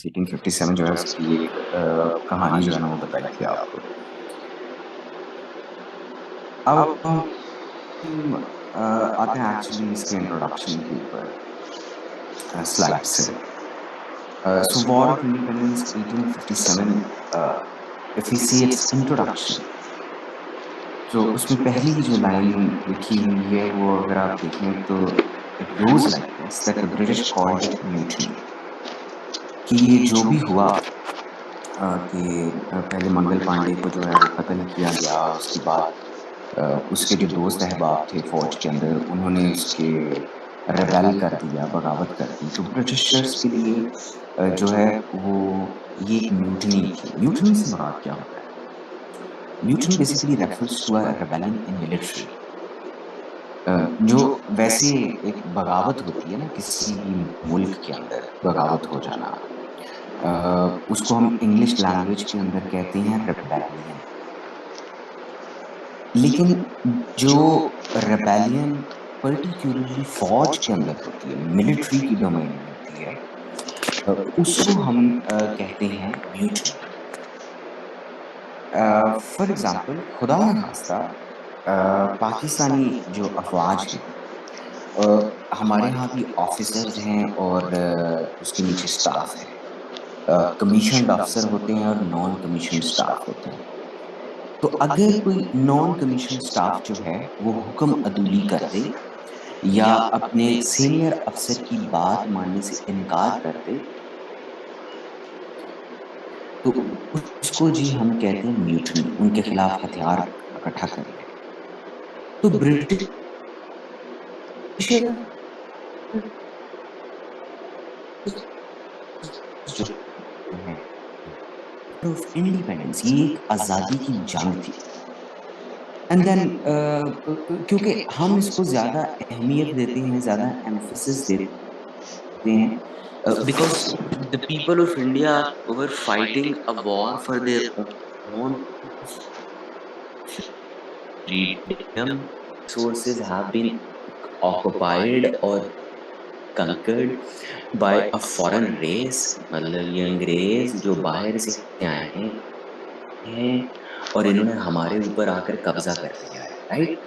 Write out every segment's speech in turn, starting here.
1857 جو ہے اس کی ایک کہانی جو ہے نا وہ بتائی تھی آپ کو. اب ہم آتے ہیں ایکچولی اس کے انٹروڈکشن کے اوپر سلائڈ سے. So war of independence 1857 if we see its introduction, تو اس میں پہلی جو لائن لکھی ہوئی ہے وہ اگر آپ دیکھیں تو it goes like this that the British called it mutiny. کہ یہ جو بھی ہوا کہ پہلے منگل پانڈے کو جو ہے وہ قتل کیا گیا، اس کے بعد اس کے جو دوست احباب تھے فوج کے اندر انہوں نے اس کے ریبیل کر دیا، بغاوت کر دی. تو برٹشرس کے لیے جو ہے وہ یہ ایک میوٹنی تھی. میوٹنی سے مراد کیا ہوتا ہے؟ Mutiny basically refers to a rebellion in military. جو ویسے ایک بغاوت ہوتی ہے نا کسی بھی ملک کے اندر بغاوت ہو جانا، اس کو ہم انگلش لینگویج کے اندر کہتے ہیں ریبیلین. لیکن جو ریبیلین پرٹیکولرلی فوج کے اندر ہوتی ہے، ملٹری کی ڈومین میں ہوتی ہے، اس کو ہم کہتے ہیں میوٹنی. فار ایگزامپل خدا نخواستہ پاکستانی جو افواج ہیں، ہمارے ہاں بھی آفیسرز ہیں اور اس کے نیچے سٹاف ہے. کمیشنڈ افسر ہوتے ہیں اور نان کمیشنڈ سٹاف ہوتے ہیں. تو اگر کوئی نان کمیشن سٹاف جو ہے وہ حکم عدولی کر دے یا اپنے سینئر افسر کی بات ماننے سے انکار کر دے تو اس کو جی ہم کہتے ہیں میوٹنی. ان کے خلاف ہتھیار اکٹھا کر لیں. تو برٹش جو ہے آف انڈیپینڈنس، یہ ایک آزادی کی جنگ تھی. اینڈ دین کیونکہ ہم اس کو زیادہ اہمیت دیتے ہیں، زیادہ ایمفسس دیتے ہیں because the people of India were fighting a war for their own freedom. Sources have been occupied or conquered by a foreign race. مطلب یہ انگریز جو باہر سے آئے ہیں اور انہوں نے ہمارے اوپر آ کر قبضہ کر لیا ہے، رائٹ.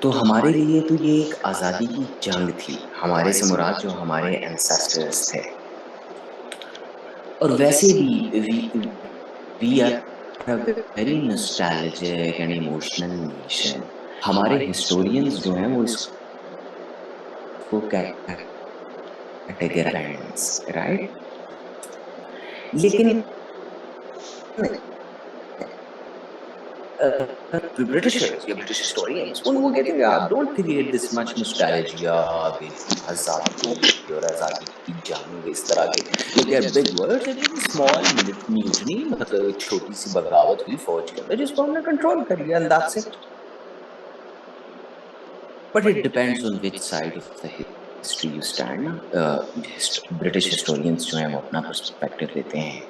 تو ہمارے لیے تو یہ ایک آزادی کی جنگ تھی. ہمارے سے مراد جو ہمارے اینسیسٹرز تھے. اور ویسے بھی we are a very nostalgic and emotional nation. ہمارے ہسٹورینز جو ہیں وہ اس کو کیٹیگرائز، رائٹ. لیکن برٹشرز یا برٹش ہسٹورینز وہ کہتے ہیں کہ آپ don't create this much nostalgia, آزادی اور آزادی کی جنگ، اس طرح کے جو کہ big words. It was a small mutiny, مطلب ایک چھوٹی سی بغاوت ہوئی فوج کے اندر جس کو ہم نے کنٹرول کر لیا، and that's it. But it depends on which side of the history you stand. British historians جو ہیں وہ اپنا پرسپیکٹو دیتے ہیں،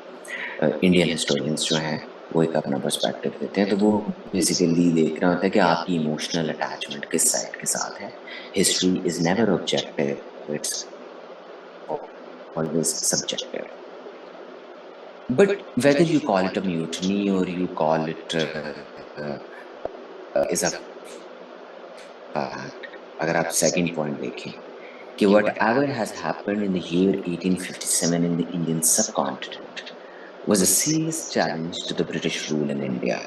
انڈین ہسٹورینز جو ہیں وہ ایک اپنا پرسپیکٹو دیتے ہیں. تو وہ بیسیکلی دیکھنا ہوتا ہے کہ آپ کی ایموشنل اٹیچمنٹ کس سائڈ کے ساتھ ہے. History is never objective, it's always subjective. But whether you call it a mutiny or you call it is a fact. اگر آپ سیکنڈ پوائنٹ دیکھیں کہ whatever has happened in the year 1857 in the Indian subcontinent was a serious challenge to the British rule in India.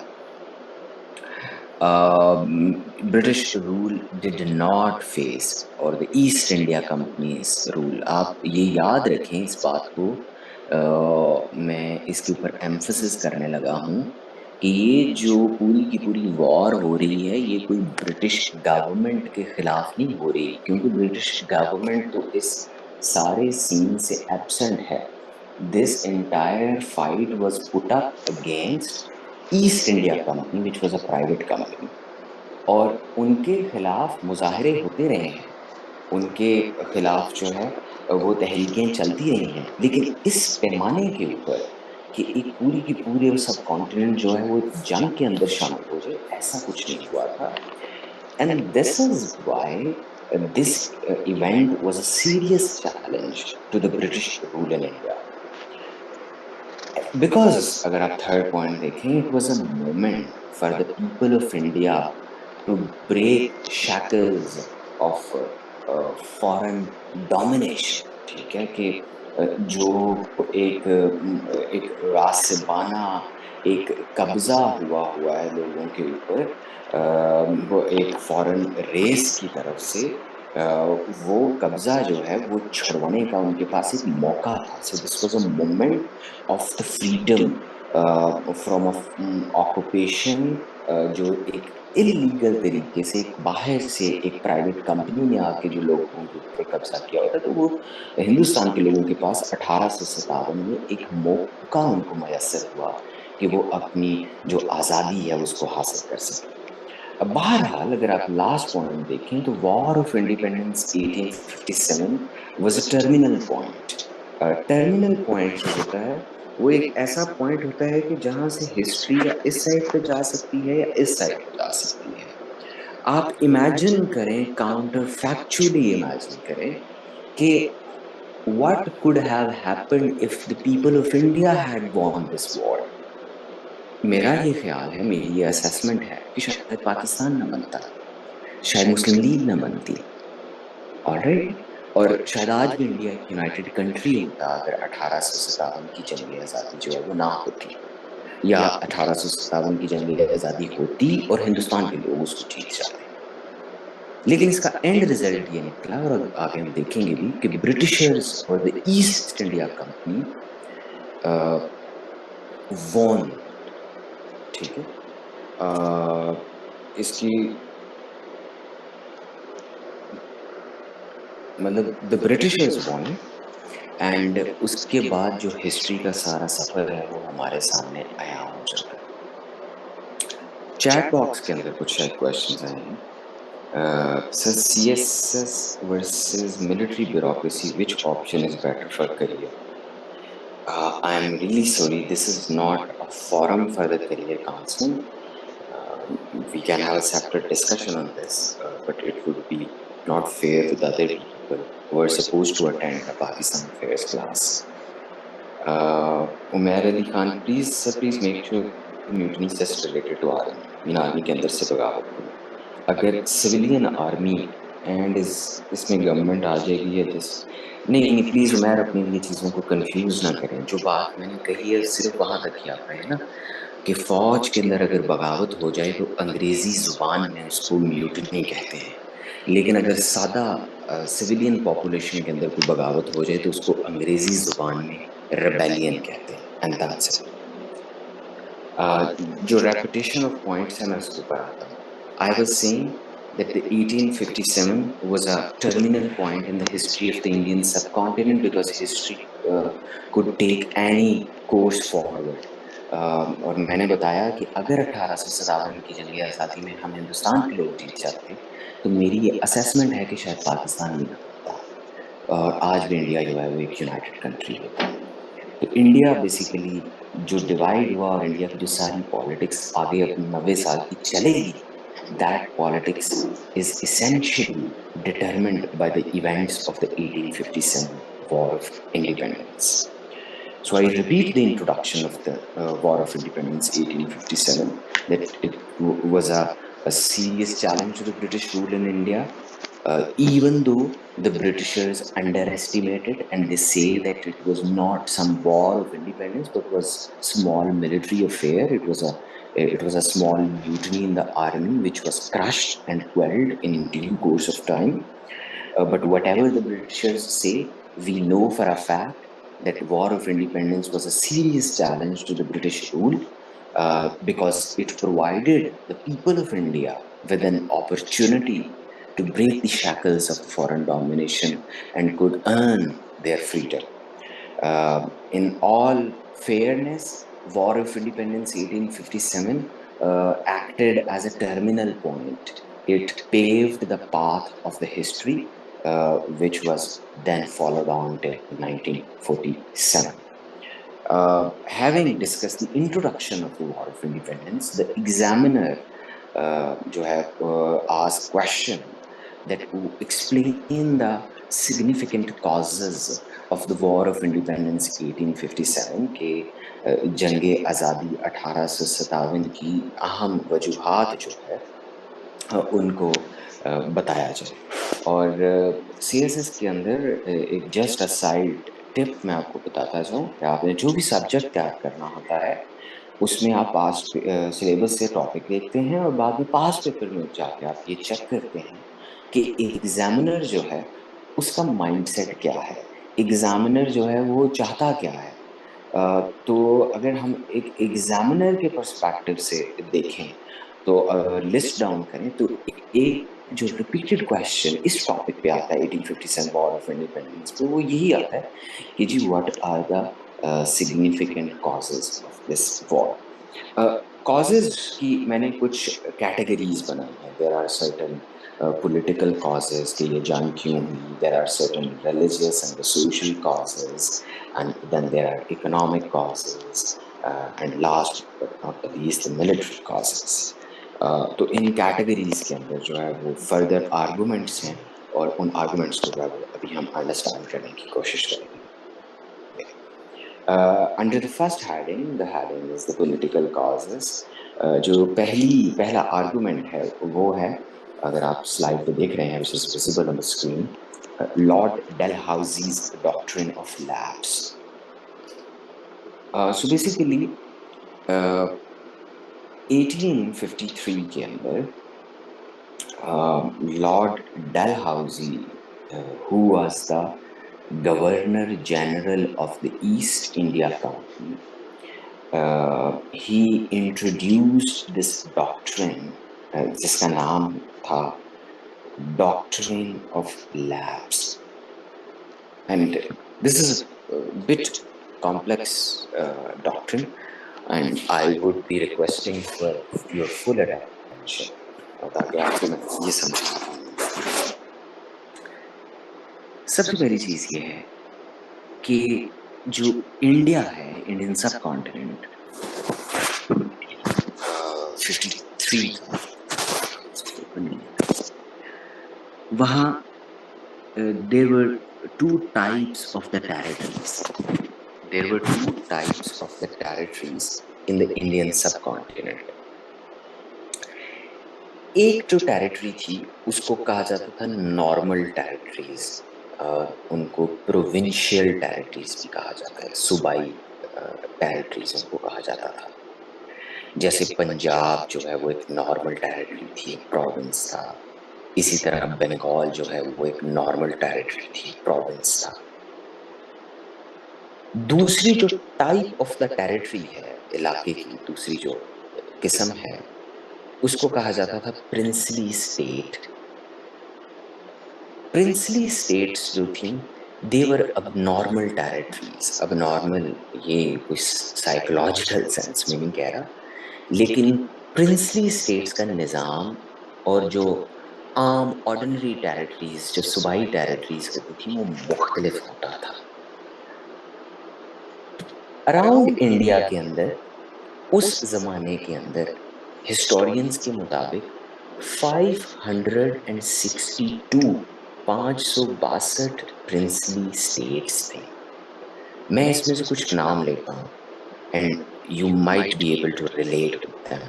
British rule did not face or the East India Company's rule. آپ یہ یاد رکھیں اس بات کو، میں اس کے اوپر emphasis کرنے لگا ہوں کہ یہ جو پوری کی پوری وار ہو رہی ہے یہ کوئی برٹش گورنمنٹ کے خلاف نہیں ہو رہی، کیونکہ برٹش گورنمنٹ تو اس سارے سین سے ایبسنٹ ہے. This entire fight was put up against East India company which was a private company. اور ان کے خلاف مظاہرے ہوتے رہے ہیں، ان کے خلاف جو ہے وہ تحریکیں چلتی رہی ہیں، لیکن اس پیمانے کے اوپر کہ ایک پوری کی پورے سب کانٹیننٹ جو ہے وہ جنگ کے اندر شامل ہو جائے، ایسا کچھ نہیں ہوا تھا. And this is why this event was a serious challenge to the British rule in India. Because اگر آپ تھرڈ پوائنٹ دیکھیں, it was a moment for the people of India to break shackles of foreign domination. ٹھیک ہے کہ جو ایک راسبانہ ایک قبضہ ہوا ہے لوگوں کے اوپر, وہ ایک فورن ریس کی طرف سے, وہ قبضہ جو ہے وہ چھڑوانے کا ان کے پاس ایک موقع تھا. So this was a moment of the freedom from occupation, جو ایک اللیگل طریقے سے ایک باہر سے ایک پرائیویٹ کمپنی نے آ کے جو لوگوں کے اوپر قبضہ کیا ہوتا, تو وہ ہندوستان کے لوگوں کے پاس 1857 میں ایک موقع ان کو میسر ہوا کہ وہ اپنی جو آزادی ہے اس کو حاصل کر سکیں. بہرحال اگر آپ لاسٹ پوائنٹ دیکھیں تو war of independence 1857 was a terminal point. Terminal point جو ہوتا ہے وہ ایک ایسا پوائنٹ ہوتا ہے کہ جہاں سے ہسٹری یا اس سائڈ پہ جا سکتی ہے یا اس سائڈ پہ جا سکتی ہے. آپ امیجن کریں, کاؤنٹر فیکچولی امیجن کریں کہ what could have happened if the people of India had won this war. میرا یہ خیال ہے, میری یہ اسیسمنٹ ہے کہ شاید پاکستان نہ بنتا, شاید مسلم لیگ نہ بنتی, آلرائٹ, اور شاید آج بھی انڈیا ایک یونائٹڈ کنٹری ہوتا اگر 1857 کی جنگ آزادی جو ہے وہ نہ ہوتی, یا 1857 کی جنگ آزادی ہوتی اور ہندوستان کے لوگ اس کو جیت جاتے. لیکن اس کا اینڈ ریزلٹ یہ نکلا, اور آگے ہم دیکھیں گے بھی, کہ برٹشرز اور دی ایسٹ انڈیا کمپنی وون. ٹھیک ہے, اس کی مطلب دا برٹشرز وون, اینڈ اس کے بعد جو ہسٹری کا سارا سفر ہے وہ ہمارے سامنے عیاں ہو جاتا ہے. چیٹ باکس کے اندر کچھ شاید کوشچنز آئے ہیں. Sir, C S S versus military bureaucracy, which option is better for career? I am really sorry, this is not a forum for the career counseling. We can have a separate discussion on this, but it would be not fair with other people who are supposed to attend the Pakistan Affairs class. Umair Ali Khan, please make sure mutiny is just related to army. In army کے اندر سے بغاوت کو, اگر civilian army and اس میں government آ جائے گی یا نہیں, پلیز عمیر اپنی یہ چیزوں کو کنفیوز نہ کریں. جو بات میں نے کہی ہے صرف وہاں تک ہی آپ رہے نا, کہ فوج کے اندر اگر بغاوت ہو جائے تو انگریزی زبان میں اس کو میوٹنی کہتے ہیں, لیکن اگر سادہ سویلین پاپولیشن کے اندر کوئی بغاوت ہو جائے تو اس کو انگریزی زبان میں ریبیلین کہتے ہیں. And that's it. جو ریپیٹیشن آف پوائنٹس ہے میں اس کے اوپر آتا ہوں. I was saying that the 1857 was a terminal point in the history of the Indian subcontinent because history could take any course forward. اور میں نے بتایا کہ اگر 1857 کی جنگ آزادی میں ہم ہندوستان کے لوگ جیت جاتے تو میری یہ اسیسمنٹ ہے کہ شاید پاکستان بھی نہ بنتا, اور آج بھی انڈیا جو ہے وہ ایک یونائٹڈ کنٹری ہوتا. تو انڈیا بیسیکلی جو ڈیوائڈ ہوا, اور انڈیا کی جو ساری پالیٹکس آگے اپنی 90 سال کی چلے گی, that politics is essentially determined by the events of the 1857 War of Independence. So I repeat the introduction of the War of Independence 1857, that it was a serious challenge to the British rule in India, even though the Britishers underestimated, and they say that it was not some war of independence but was small military affair. It was a small mutiny in the army which was crushed and quelled in due course of time. But whatever the Britishers say, we know for a fact that War of Independence was a serious challenge to the British rule, because it provided the people of India with an opportunity to break the shackles of the foreign domination and could earn their freedom. In all fairness, War of Independence 1857 acted as a terminal point. It paved the path of the history, which was then followed on till 1947. Having discussed the introduction of the War of Independence, the examiner asked question that explain the significant causes of the war of independence 1857 کے جنگ آزادی 1857 کی اہم وجوہات جو ہے ان کو بتایا جائے. اور سی ایس ایس کے اندر ایک جسٹ اے سائڈ ٹپ میں آپ کو بتاتا جاؤں کہ آپ نے جو بھی سبجیکٹ تیار کرنا ہوتا ہے اس میں آپ پاسٹ سلیبس سے ٹاپک دیکھتے ہیں اور بعد میں پاسٹ پیپر میں جا کے آپ یہ چیک کرتے ہیں کہ ایگزامنر جو ہے اس کا مائنڈ سیٹ کیا ہے، ایگزامنر جو ہے وہ چاہتا کیا ہے. تو اگر ہم ایک ایگزامنر کے پرسپیکٹو سے دیکھیں تو لسٹ ڈاؤن کریں تو ایک جو ریپیٹڈ کویشچن اس ٹاپک پہ آتا ہے 1857 وار آف انڈیپینڈنس پہ، وہ یہی آتا ہے کہ جی what are the significant causes of this war. Causes کی میں نے کچھ کیٹیگریز بنائی ہیں. There are certain political causes کہ یہ جنگ کیوں ہوئی، there are certain religious and social causes, and then there are economic causes, and last but not least military causes. تو ان کیٹیگریز کے اندر جو ہے وہ فردر آرگومنٹس ہیں اور ان آرگومنٹس کو جو ہے وہ ابھی ہم انڈرسٹینڈ کرنے کی کوشش کریں گے. Under the first heading, the heading is the political causes. جو پہلا آرگومنٹ ہے وہ ہے، اگر آپ سلائڈ پہ دیکھ رہے ہیں which is visible on the screen, Lord Dalhousie's doctrine of lapse. So basically 1853 کے اندر Lord Dalhousie, who was the Governor General of the East India Company, he introduced this doctrine جس کا نام تھا doctrine of lapse. And this is a bit complex doctrine, and I would be requesting for your full attention تاکہ آپ کو میں یہ سمجھوں. سب سے پہلی چیز یہ ہے کہ جو انڈیا ہے، انڈین سب کانٹیننٹ 53 کا وہاں there were two types of the territories. There were two types of the territories in the Indian subcontinent. ایک جو ٹیریٹری تھی اس کو کہا جاتا تھا نارمل ٹیریٹریز، ان کو پروونشیل ٹیریٹریز بھی کہا جاتا ہے، صوبائی ٹیریٹریز ان کو کہا جاتا تھا. جیسے پنجاب جو ہے وہ ایک نارمل ٹیریٹری تھی، ایک پروونس تھا. اسی طرح بنگال جو ہے وہ ایک نارمل ٹیریٹری تھی، پروونس تھا. دوسری جو ٹائپ آف دا ٹیریٹری ہے، علاقے کی دوسری جو قسم ہے، اس کو کہا جاتا تھا پرنسلی اسٹیٹ. پرنسلی اسٹیٹس جو تھیں they were abnormal territories. abnormal یہ کوئی سائیکولوجیکل سینس میں نہیں کہہ رہا، لیکن پرنسلی اسٹیٹس کا نظام اور جو عام آرڈنری ٹیریٹریز جو صوبائی ٹیریٹریز ہوتی تھیں وہ مختلف ہوتا تھا. اراؤنڈ انڈیا کے اندر اس زمانے کے اندر ہسٹورینز کے مطابق 562 پرنسلی اسٹیٹس تھے. میں اس میں سے کچھ نام لیتا ہوں and you might be able to relate with them.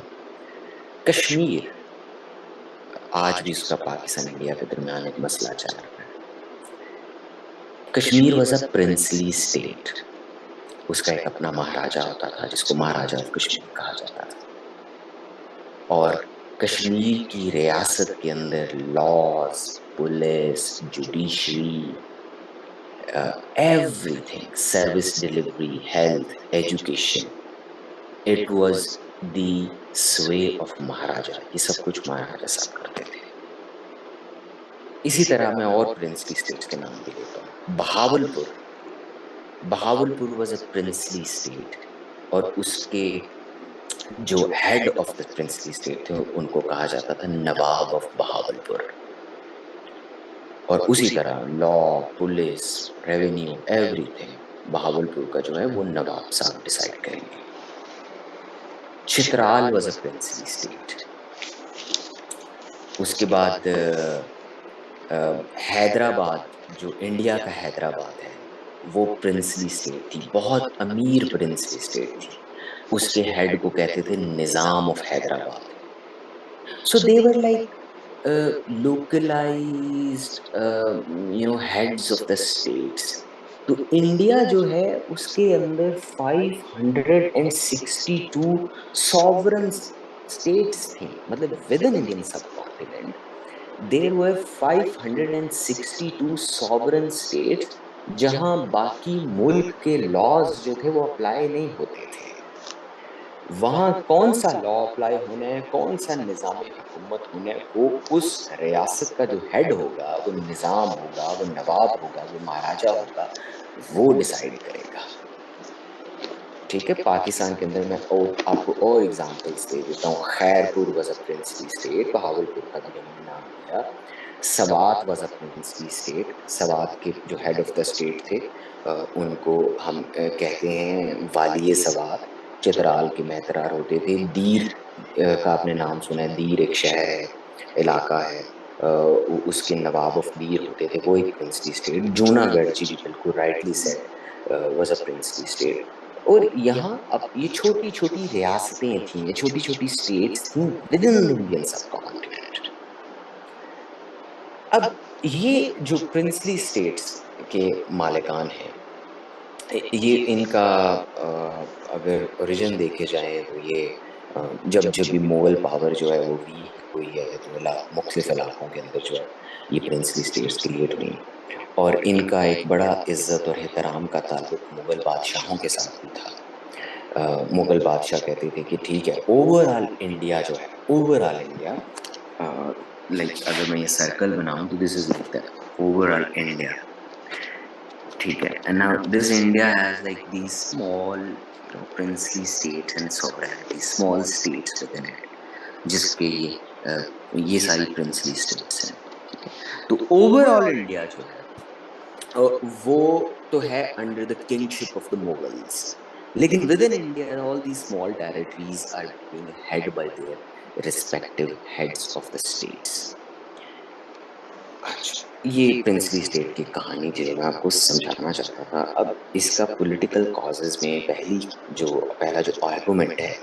Kashmir, آج بھی اس کا پاکستان انڈیا کے درمیان ایک مسئلہ چل رہا ہے. Kashmir was a princely state. اس کا ایک اپنا مہاراجا ہوتا تھا جس کو مہاراجا آف کشمیر کہا جاتا تھا، اور کشمیر کی ریاست کے اندر laws, police, judiciary, everything, service delivery, health, education, it was the sway of Maharaja. یہ سب کچھ مہاراجا صاحب کرتے تھے. اسی طرح میں اور پرنسلی اسٹیٹس کے نام بھی لیتا ہوں. Bahawalpur was a princely state, اور اس کے جو head of the princely state تھے ان کو کہا جاتا تھا نواب آف بہاولپور. اور اسی طرح law, police, revenue, everything Bahawalpur کا جو ہے وہ نواب صاحب ڈیسائیڈ کریں گے. Chitral was a princely state. اس کے بعد حیدرآباد جو انڈیا کا حیدرآباد ہے وہ پرنسلی اسٹیٹ تھی، بہت امیر پرنسلی اسٹیٹ تھی. اس کے ہیڈ کو کہتے تھے نظام of Hyderabad. So they were like localized heads of the states. تو انڈیا جو ہے اس کے اندر 562 sovereign states تھیں. مطلب with in Indian sub continent there were 562 sovereign states جہاں باقی ملک کے لاز جو تھے وہ اپلائی نہیں ہوتے تھے. وہاں کون سا لا اپلائی ہونا ہے، کون سا نظام حکومت ہونا ہے، وہ اس ریاست کا جو ہیڈ ہوگا، وہ نظام ہوگا، وہ نواب ہوگا، وہ مہاراجا ہوگا، وہ ڈیسائیڈ کرے گا. ٹھیک ہے. پاکستان کے اندر میں آپ کو اور ایگزامپلس دے دیتا ہوں. Khairpur was a princely state, Bahawalpur کا بھی ہم نے نام لیا. Swat was a princely state. Swat کے جو ہیڈ آف دا اسٹیٹ تھے ان کو ہم کہتے ہیں والی سوات. چترال کے محترار ہوتے تھے. دیر کا آپ نے نام سنا ہے، دیر ایک شہر ہے، علاقہ ہے، اس کے نواب آف دیر ہوتے تھے، وہ ایک پرنسلی اسٹیٹ. جوناگڑھ جی بھی بالکل rightly said was a princely state. اور یہاں اب یہ چھوٹی چھوٹی ریاستیں تھیں، یہ چھوٹی چھوٹی اسٹیٹس تھیں with in Indian sub continent. اب یہ جو پرنسلی اسٹیٹس کے مالکان ہیں، یہ ان کا اگر اوریجن دیکھے جائیں تو یہ جب بھی مغل پاور جو ہے وہ ویک ہوئی ہے تو مختلف علاقوں کے اندر جو ہے یہ پرنسلی اسٹیٹس کریٹ ہوئی ہیں. اور ان کا ایک بڑا عزت اور احترام کا تعلق مغل بادشاہوں کے ساتھ بھی تھا. مغل بادشاہ کہتے تھے کہ ٹھیک ہے، اوور آل انڈیا جو ہے، اوور آل انڈیا لائک اگر میں یہ سرکل بناؤں تو this is like the overall India. ٹھیک ہے. And now this India has like these small princely states and sovereignty, small states within it, جس کے یہ ساری پرنسلی اسٹیٹس ہیں. ٹھیک ہے. تو اوور آل انڈیا جو ہے وہ تو ہے under the kingship of the Mughals, لیکن within India all the small territories are being headed by their respective heads of the states. یہ پرنسلی اسٹیٹ کی کہانی جو میں آپ کو سمجھانا چاہتا تھا. اب اس کا پولیٹیکل کازز میں پہلا جو آرگومنٹ ہے،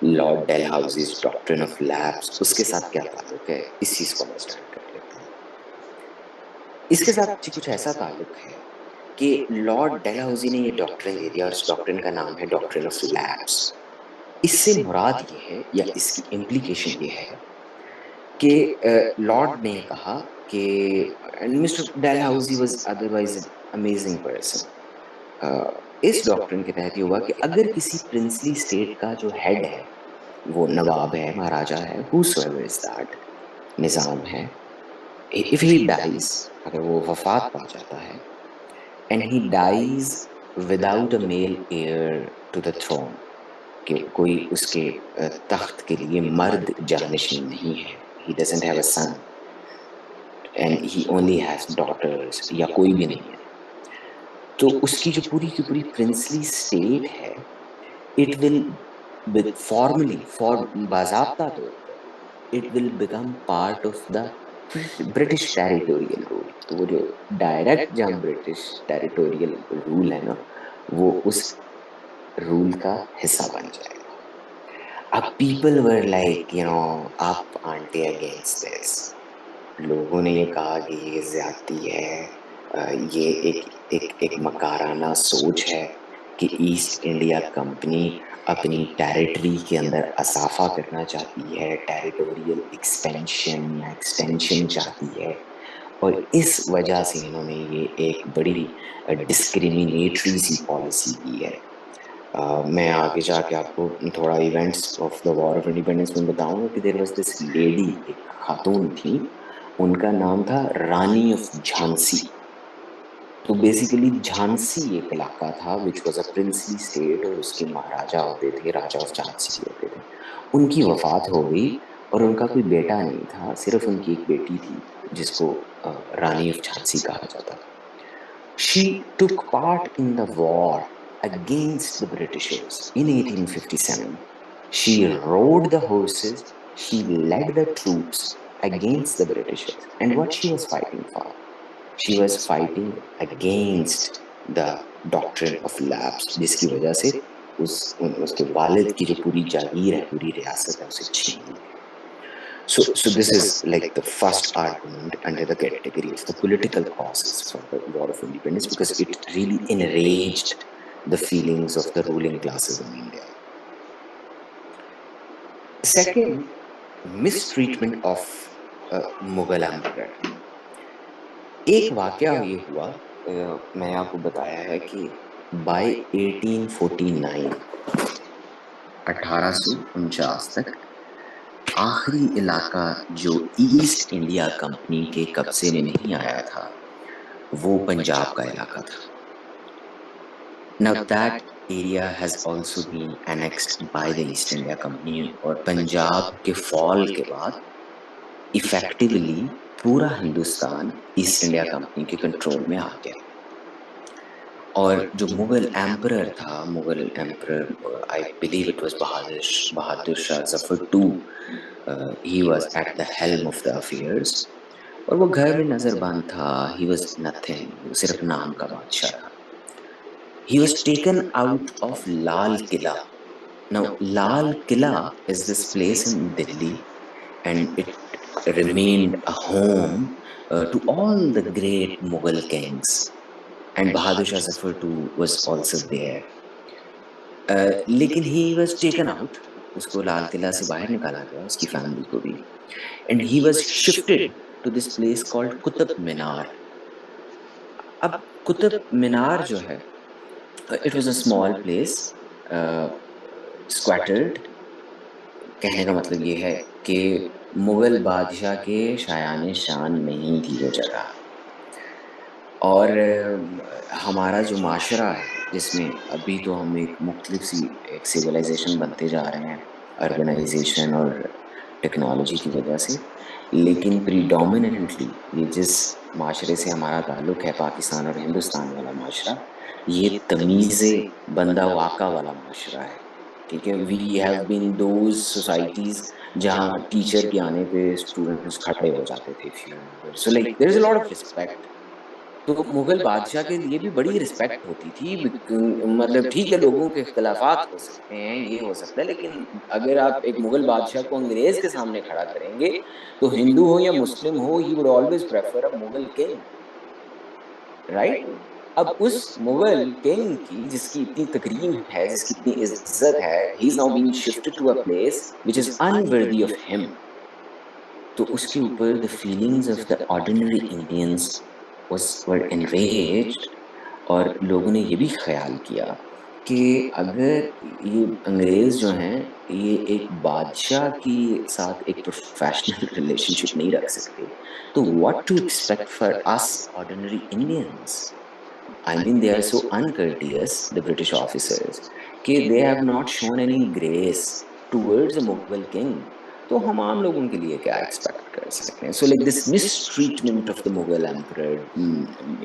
لارڈ ڈیل ہاؤسیز ڈاکٹرن آف لیبس، اس کے ساتھ کیا تعلق ہے، اس چیز کو انڈرسٹینڈ کر لیتے ہیں. اس کے ساتھ جی کچھ ایسا تعلق ہے کہ لارڈ ڈیل ہاؤسی نے یہ ڈاکٹرن دے دیا اور اس ڈاکٹرن کا نام ہے ڈاکٹرن آف لیبس. اس سے مراد یہ ہے یا اس کی امپلیکیشن یہ ہے کہ لارڈ نے کہا کہ Mr Dalhousie was otherwise an amazing person. اس ڈاکٹرن کے تحت یہ ہوا کہ اگر کسی پرنسلی اسٹیٹ کا جو ہیڈ ہے، وہ نواب ہے، مہاراجا ہے، whosoever is that، نظام ہے، if he dies، اگر وہ وفات پا جاتا ہے، and he dies without a male heir to the throne، کہ کوئی اس کے تخت کے لیے مرد جانشین نہیں ہے، he doesn't have a son and he only has daughters، یا کوئی بھی نہیں ہے، تو اس کی جو پوری کی پوری پرنسلی اسٹیٹ ہے it will formally باضابطہ طور پر it will become part of the British territorial rule. تو وہ جو ڈائریکٹ جہاں برٹش ٹیریٹوریل رول ہے نا، وہ اس رول کا حصہ بن جائے گا. اب پیپل ور لائک آپ آنٹی اگینسٹ دس. لوگوں نے یہ کہا کہ یہ زیادتی ہے، یہ ایک مکارانہ سوچ ہے کہ ایسٹ انڈیا کمپنی اپنی ٹیریٹری کے اندر اضافہ کرنا چاہتی ہے، ٹیریٹوریل ایکسپینشن یا ایکسٹینشن چاہتی ہے، اور اس وجہ سے انہوں نے یہ ایک بڑی ڈسکریمنیٹری سی پالیسی کی ہے. میں آگے جا کے آپ کو تھوڑا events of the war of independence میں بتاؤں گا کہ دیر واز دس لیڈی، ایک خاتون تھی، ان کا نام تھا رانی آف جھانسی. تو بیسیکلی جھانسی ایک علاقہ تھا which was a princely state, اور اس کے مہاراجا ہوتے تھے، راجا آف جھانسی ہوتے تھے. ان کی وفات ہو گئی اور ان کا کوئی بیٹا نہیں تھا، صرف ان کی ایک بیٹی تھی جس کو رانی آف جھانسی کہا جاتا تھا. She took part in the war against the Britishers in 1857. She rode the horses, she led the troops against the Britishers. And what she was fighting for? She was fighting against دا ڈاکٹرن of labs, جس کی وجہ سے اس کے والد کی جو پوری جاگیر ہے، پوری ریاست ہے، اسے چھین لی گئی. So this is like the first argument under the category of the political causes for the War of Independence, because it really enraged the feelings of the ruling classes in India. Second, mistreatment of Mughal emperor. ایک واقعہ یہ ہوا، میں نے آپ کو بتایا ہے کہ بائی 1849 1849 تک آخری علاقہ جو ایسٹ انڈیا کمپنی کے قبضے میں نہیں آیا تھا وہ پنجاب کا علاقہ تھا. Now that area has also been annexed by the East India Company, اور پنجاب کے فال کے بعد effectively پورا ہندوستان ایسٹ انڈیا کمپنی کے کنٹرول میں آ گیا. اور جو مغل ایمپرر تھا، Mughal emperor I believe it was Bahadur Shah Zafar II, he was at the helm of the affairs, اور وہ گھر میں نظر بند تھا. he was nothing، وہ صرف نام کا بادشاہ تھا. he was taken out of Lal Qila. Now Lal Qila is this place in Delhi, and it remained a home to all the great Mughal kings, and Bahadur Shah Zafar II was also there. لیکن he was taken out، اس کو لال قلعہ سے باہر نکالا گیا، اس کی family کو بھی، and he was shifted to this place called Qutub Minar. اب قطب مینار جو ہے it was a small place, squattered. کہنے کا مطلب یہ ہے کہ مغل بادشاہ کے شایان شان نہیں تھی وہ جگہ. اور ہمارا جو معاشرہ ہے جس میں ابھی تو ہم ایک مختلف سی ایک سویلائزیشن بنتے جا رہے ہیں اربنائزیشن اور ٹیکنالوجی کی وجہ سے، لیکن پریڈومیننٹلی یہ جس معاشرے سے ہمارا تعلق ہے، پاکستان اور ہندوستان والا معاشرہ، یہ تمیز بندہ واقع والا معاشرہ ہے. ٹھیک ہے، we have been those societies جہاں ٹیچر کے آنے پہ اسٹوڈنٹس کھڑے ہو جاتے تھے. So like there is a lot of respect. تو مغل بادشاہ کے لیے بھی بڑی رسپیکٹ ہوتی تھی. مطلب ٹھیک ہے لوگوں کے اختلافات ہو سکتے ہیں، یہ ہو سکتا ہے، لیکن اگر آپ ایک مغل بادشاہ کو انگریز کے سامنے کھڑا کریں گے تو ہندو ہو یا مسلم ہو، he would always prefer a Mughal king, right? اب اس مغل کنگ کی جس کی اتنی تکریم ہے، جس کی اتنی عزت ہے، he is now being shifted to a place which is unworthy of him. تو اس کے اوپر the feelings of the ordinary Indians were enraged، اور لوگوں نے یہ بھی خیال کیا کہ اگر یہ انگریز جو ہیں یہ ایک بادشاہ کی ساتھ ایک پروفیشنل ریلیشن شپ نہیں رکھ سکتے، تو what to expect for us ordinary Indians. I mean they are so uncourteous, the British officers, کہ they have not shown any grace towards the Mughal king. تو ہم عام لوگوں کے لیے کیا ایکسپیکٹ کر سکتے ہیں؟ So like this mistreatment of the Mughal emperor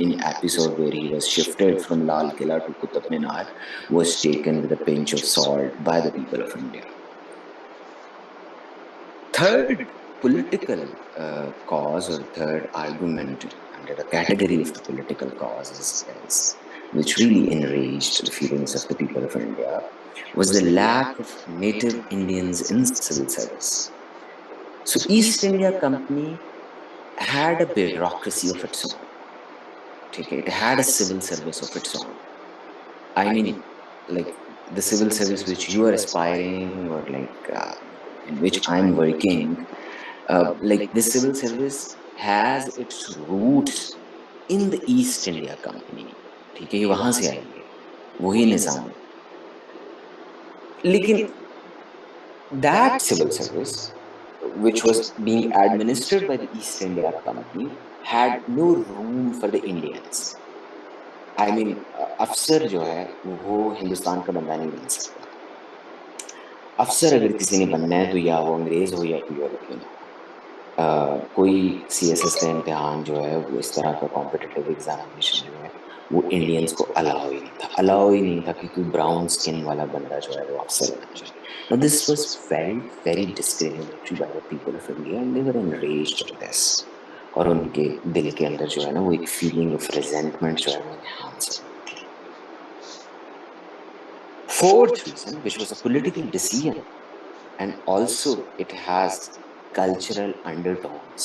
in episode where he was shifted from Lal Qila to Qutub Minar was taken with a pinch of salt by the people of India. Third political cause or third argument under the category of the political causes is, which really enraged the feelings of the people of India, was the lack of native Indians in civil service. So East India Company had a bureaucracy of its own. Okay, it had a civil service of its own. I mean, like the civil service which you are aspiring, or like in which I'm working, like this civil service has its roots in the East India Company. ٹھیک ہے، یہ وہاں سے آئی ہے، وہی نظام. لیکن that civil service which was being administered by the East India Company had no room for the Indians. I mean, افسر جو ہے وہ ہندوستان کا بندہ نہیں بن سکتا. افسر اگر کسی نے بننا ہے تو یا وہ انگریز ہو یا کوئی اور کیوں نہ ہو. کوئی سی ایس ایس کا امتحان جو ہے وہ اس طرح کا کمپٹیٹیو ایگزامینیشن جو ہے وہ انڈینس کو الاؤ ہی نہیں تھا کہ کوئی براؤن اسکن والا بندہ جو ہے وہ افسر بن جائے. Now this was very very discriminatory by the people of India, and they were enraged at this. اور ان کے دل کے اندر جو ہے نا وہ ایک فیلنگ آف ریزنٹمنٹ جو ہے وہ انہانس ہوئی تھی. Fourth reason, which was a political decision, and also it has cultural undertones,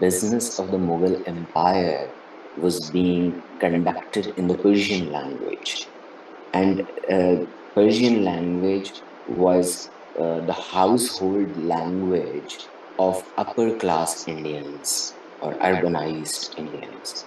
business of the Mughal Empire was being conducted in the Persian language, and Persian language was the household language of upper class Indians or urbanized Indians।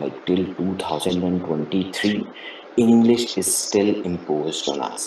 like till 2023 English is still imposed on us।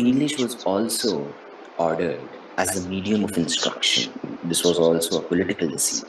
English was also ordered as a medium of instruction. This was also a political decision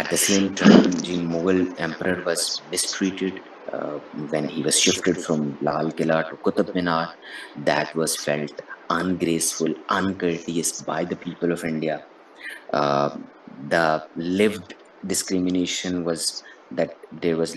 At the same time, the Mughal emperor was mistreated when he was shifted from Lal Killa to Qutub Minar. That was felt ungraceful, uncourteous by the people of India. The lived discrimination was that there was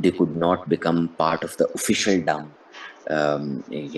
they could not become part of the official dam,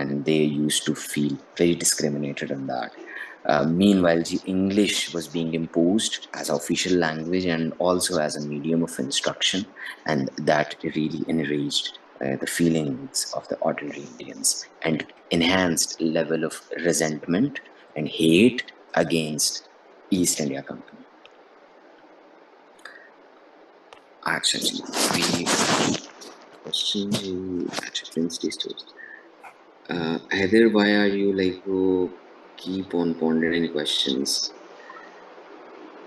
and they used to feel very discriminated in that. Meanwhile, English was being imposed as official language and also as a medium of instruction, and that really enraged the feelings of the ordinary Indians and enhanced level of resentment and hate against East India Company. Actually, the question Haider, why are you like keep on pondering questions?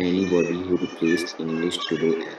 Anybody who replaced English today era.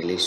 English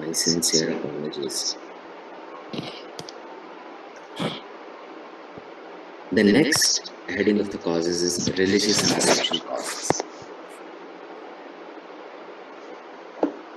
My sincere apologies. The next heading of the causes is religious and social causes.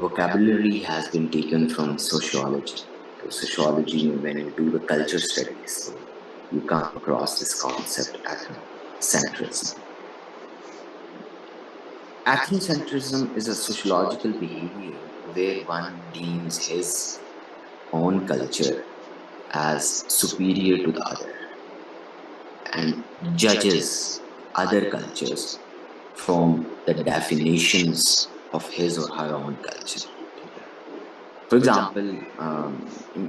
vocabulary has been taken from sociology. So sociology, when you do the culture studies, so you come across this concept ethnocentrism. Ethnocentrism is a sociological behavior where one deems his own culture as superior to the other and judges other cultures from the definitions of his or her own culture. For example, in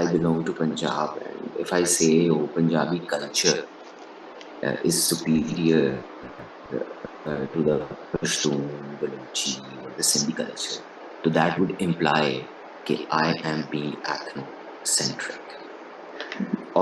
I belong to Punjab, and if I say Punjabi culture is superior to the Pashtun, Balochi, or the Sindhi culture, so that would imply that I am being ethnocentric.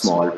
small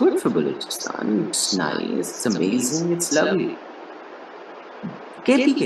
good for Balochistan. It's nice, it's amazing, it's lovely. KPK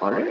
Alright?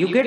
you get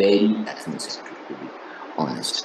very ethnocentric, to be honest.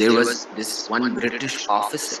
there was this one British officer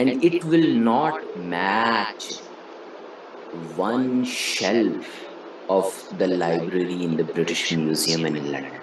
And it will not match one shelf of the library in the British Museum in London.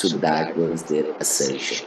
so that was their assertion.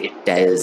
It tells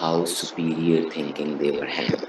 how superior thinking they were having.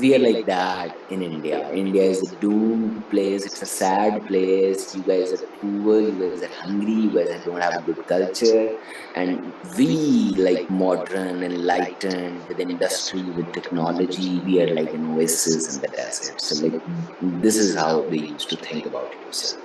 we are like that in India. India is a doomed place. It's a sad place. You guys are poor. You guys are hungry. You guys don't have a good culture. And we, like modern, enlightened, with industry, with technology, we are like an oasis in the desert. So like, this is how they used to think about yourself.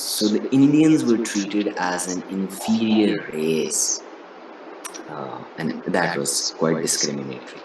so the Indians were treated as an inferior race, and that was quite discriminatory.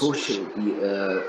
social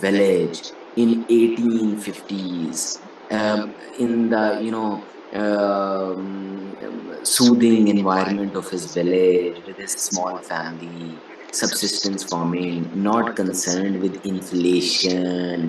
village in 1850s, in the, soothing environment of his village with his small family, subsistence farming, not concerned with inflation,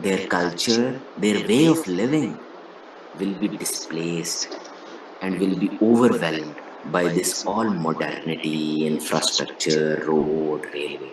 their culture, their way of living will be displaced and will be overwhelmed by this all modernity, infrastructure, road, railway.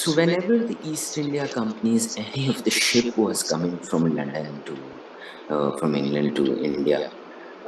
So whenever the East India Company's any of the ship was coming from London to from England to India,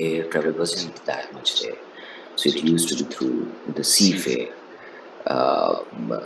air travel wasn't that much there, so it used to be through the sea fare.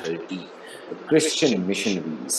30 Christian missionaries.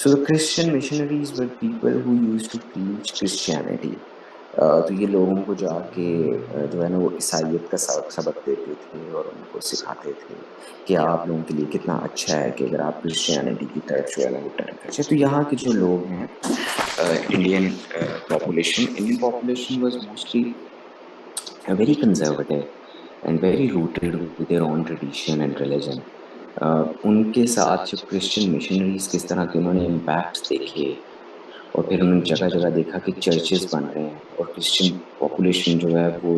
So the Christian missionaries were people who used to preach Christianity. تو یہ لوگوں کو جا کے جو ہے نا وہ عیسائیت کا سبق دیتے تھے اور ان کو سکھاتے تھے کہ آپ لوگوں کے لیے کتنا اچھا ہے کہ اگر آپ کرسچینٹی کی طرف جو ہے نا وہ ٹرن کریں. تو یہاں کے جو لوگ ہیں Indian population was mostly very conservative and very rooted with their own tradition and religion. ان کے ساتھ جب کرسچن مشنریز کس طرح کے انہوں نے امپیکٹس دیکھے اور پھر انہوں نے جگہ جگہ دیکھا کہ چرچز بن رہے ہیں اور کرسچن پاپولیشن جو ہے وہ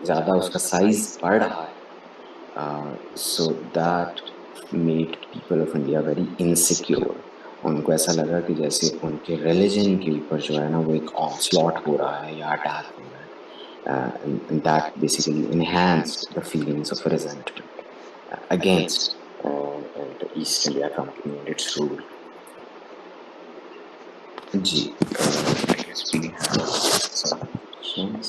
زیادہ اس کا سائز بڑھ رہا ہے. So that made people of India very insecure. ان کو ایسا لگا کہ جیسے ان کے ریلیجن کے اوپر جو ہے نا وہ ایک آن سلاٹ ہو رہا ہے یا اٹیک ہو رہا ہے. And that basically enhanced the feelings of resentment against the East India Company and its rule. جی I guess we have some questions.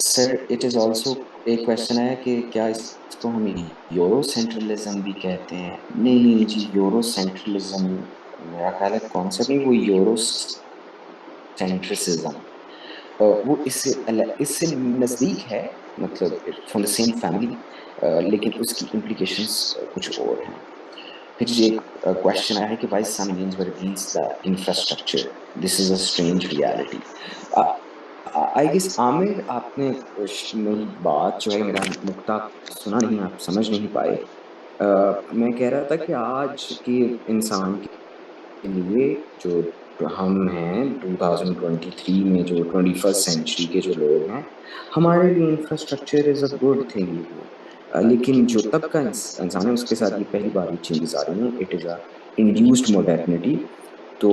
Sir it is also ایک کوشچن ہے کہ کیا اس کو ہم یورو سینٹرلزم بھی کہتے ہیں؟ نہیں نہیں جی، یورو سینٹرلزم میرا خیال ہے کانسیپٹ نہیں، وہ یورو سینٹرسزم وہ اس سے نزدیک ہے، مطلب فرام دا سیم فیملی، لیکن اس کی امپلیکیشنس کچھ اور ہیں. پھر جی ایک کوشچن آیا ہے کہ why some means but it means the infrastructure this is a strange reality. I guess Aamir آپ نے میری بات جو ہے میرا نقطہ سنا نہیں، آپ سمجھ نہیں پائے. میں کہہ رہا تھا کہ آج کے انسان کے لیے جو ہم ہیں 2023 میں جو 21st سینچری کے جو لوگ ہیں، ہمارے لیے infrastructure is a good thing. لیکن جو تب کا انسان ہے اس کے ساتھ یہ پہلی بار یہ چینجز آ رہی ہیں. It is a induced modernity. تو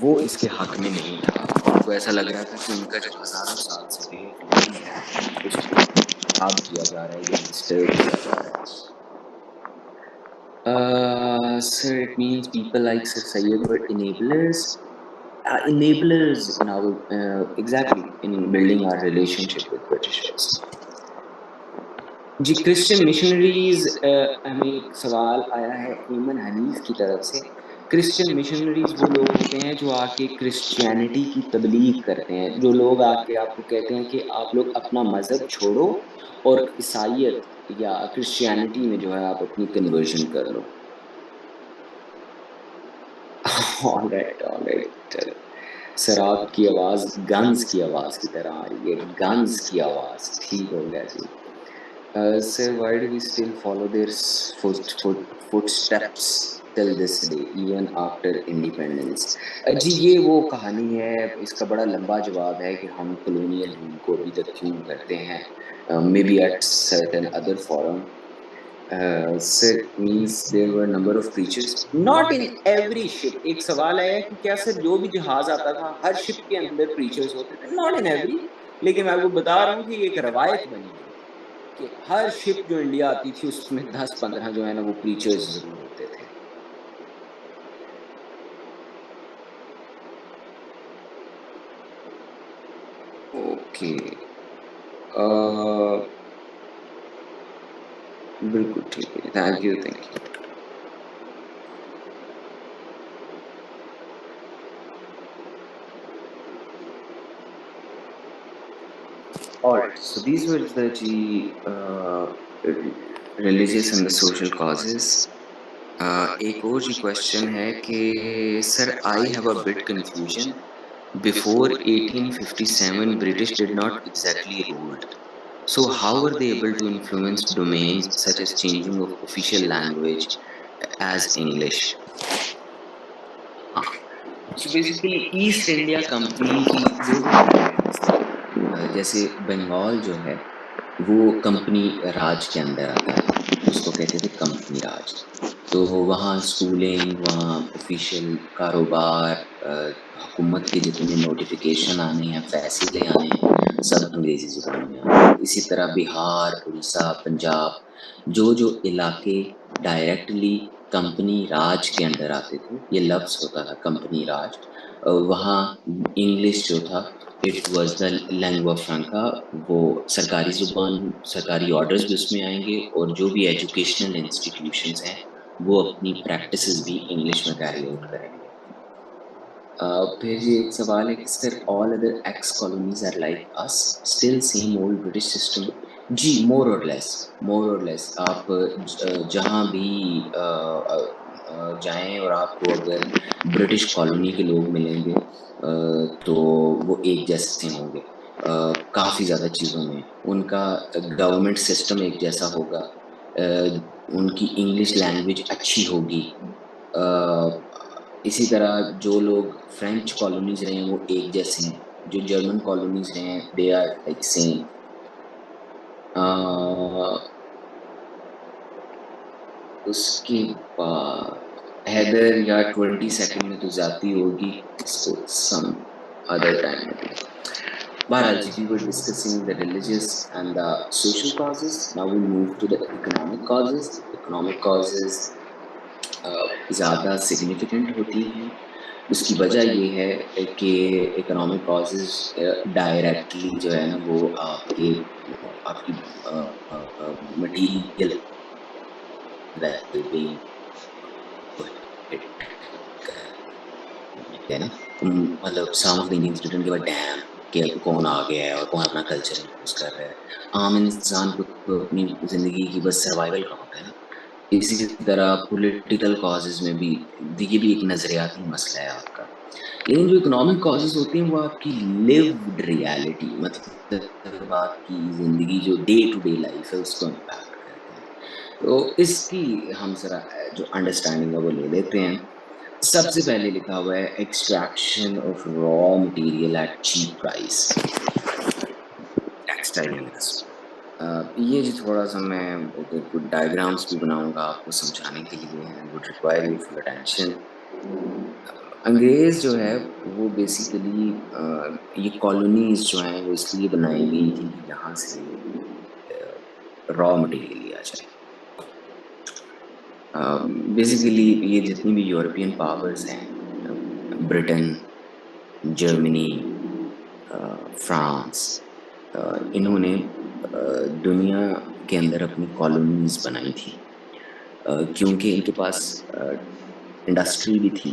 وہ اس کے حق میں نہیں تھا. ان کو ایسا لگ رہا تھا کہ ان کا جو ہزاروں سال سے وے آف لونگ ہے اس کو خراب کیا جا رہا ہے یا ڈسٹرب کیا جا رہا ہے. Sir, it means people like Sir Syed were enablers in our exactly in building our relationship with Britishers. جی کرسچن مشنریز، ہمیں ایک سوال آیا ہے ایمن حنیف کی طرف سے. کرسچن مشنریز وہ لوگ ہوتے ہیں جو آ کے کرسچینٹی کی تبلیغ کرتے ہیں، جو لوگ آ کے آپ کو کہتے ہیں کہ آپ لوگ اپنا مذہب چھوڑو اور عیسائیت یا کرسچینٹی میں جو ہے آپ اپنی کنورژن کر لو. All right all right. سر آپ کی آواز گنز کی آواز کی طرح آ رہی ہے، گنز کی آواز. ٹھیک ہو گیا جی. Sir, why do we still follow their footsteps till this day, even after independence? جی یہ وہ کہانی ہے، اس کا بڑا لمبا جواب ہے کہ ہم کولونیل رول کو ابھی تک کیوں کرتے ہیں. Maybe at certain other forum. Sir, means there were number of preachers. Not in every ship. ایک سوال آیا کہ کیا سر جو بھی جہاز آتا تھا ہر شپ کے اندر preachers ہوتے تھے؟ Not in every. لیکن میں آپ کو بتا رہا ہوں کہ یہ ایک روایت بنی ہے کہ ہر شپ جو انڈیا آتی تھی اس میں 10-15 جو ہے نا وہ پریچرز ضرور ہوتے تھے. اوکے بالکل ٹھیک ہے، thank you thank you. Alright, so these were the religious and the social causes. ایک اور جی کوشچن ہے کہ سر I have a bit confusion. Before 1857 British did not exactly ruled. So how were they able to influence domains such as changing of official language as English? So basically East India company کی جو جو domains تھے، جیسے بنگال جو ہے وہ company راج کے اندر آتا تھا، اس کو کہتے تھے کمپنی راج. تو وہاں اسکولنگ، وہاں آفیشیل کاروبار، حکومت کے جتنے نوٹیفیکیشن آنے ہیں، فیصلے آنے ہیں، سب انگریزی زبان میں آتے ہیں. اسی طرح بہار، اڑیسہ، پنجاب، جو جو علاقے ڈائریکٹلی کمپنی راج کے اندر آتے تھے، یہ لفظ ہوتا تھا کمپنی راج. وہاں انگلش جو تھا اٹ واز دا لینگوا فرانکا، وہ سرکاری زبان، سرکاری آرڈرز بھی اس میں آئیں گے، اور جو بھی ایجوکیشنل انسٹیٹیوشنز ہیں وہ اپنی پریکٹسز بھی انگلش میں کیری آؤٹ کریں گے. پھر یہ ایک سوال ہے کہ sir all other ex colonies are like us still same old British system. جی مور اور لیس آپ جہاں بھی جائیں اور آپ کو اگر برٹش کالونی کے لوگ ملیں گے تو وہ ایک جیسے ہوں گے کافی زیادہ چیزوں میں. ان کا گورنمنٹ سسٹم ایک جیسا ہوگا, ان کی انگلش لینگویج اچھی ہوگی. اسی طرح جو لوگ فرینچ کالونیز رہے ہیں وہ ایک جیسے ہیں, جو جرمن کالونیز رہے ہیں دے آر لائک سیم. اس کے بعد حیدر یا 20 سیکنڈ میں تو جاتی ہوگی, اس کو سم ادر ٹائم میں بھی. بہرحال جی we were discussing the religious and the social causes. Now we move to the economic causes. Economic causes زیادہ سگنیفیکنٹ ہوتی ہیں. اس کی وجہ یہ ہے کہ اکنامک کازز ڈائریکٹلی جو ہے نا وہ آپ کی مٹیریل ویل بینگ ہے نا. مطلب سم آف دا انڈینس ریٹرن کے بعد ڈیم کہ کون آ گیا ہے اور کون اپنا کلچر امپوز کر رہا ہے. عام انسان کو تو اپنی زندگی کی بس سروائیول کا ہوتا ہے نا. اسی طرح پولیٹیکل کازز میں بھی یہ بھی ایک نظریاتی مسئلہ ہے آپ کا. لیکن جو اکنامک کازز ہوتے ہیں وہ آپ کی لیوڈ ریالٹی, مطلب آپ کی زندگی جو ڈے ٹو ڈے لائف ہے اس کو امپیکٹ کرتے ہیں. تو اس کی ہم ذرا جو انڈرسٹینڈنگ ہے وہ لے لیتے ہیں. سب سے پہلے لکھا ہوا ہے extraction of raw material at cheap price, textile industry. یہ جو تھوڑا سا میں کچھ ڈائیگرامس بھی بناؤں گا آپ کو سمجھانے کے لیے, and would require your full attention. انگریز جو ہے وہ بیسیکلی یہ کالونیز جو ہیں وہ اس لیے بنائی گئی تھیں کہ یہاں سے را مٹیریل لیا جائے. بیسیکلی یہ جتنی بھی یورپین پاورز ہیں, برٹن, جرمنی, فرانس, انہوں نے دنیا کے اندر اپنی کالونیز بنائی تھی کیونکہ ان کے پاس انڈسٹری بھی تھی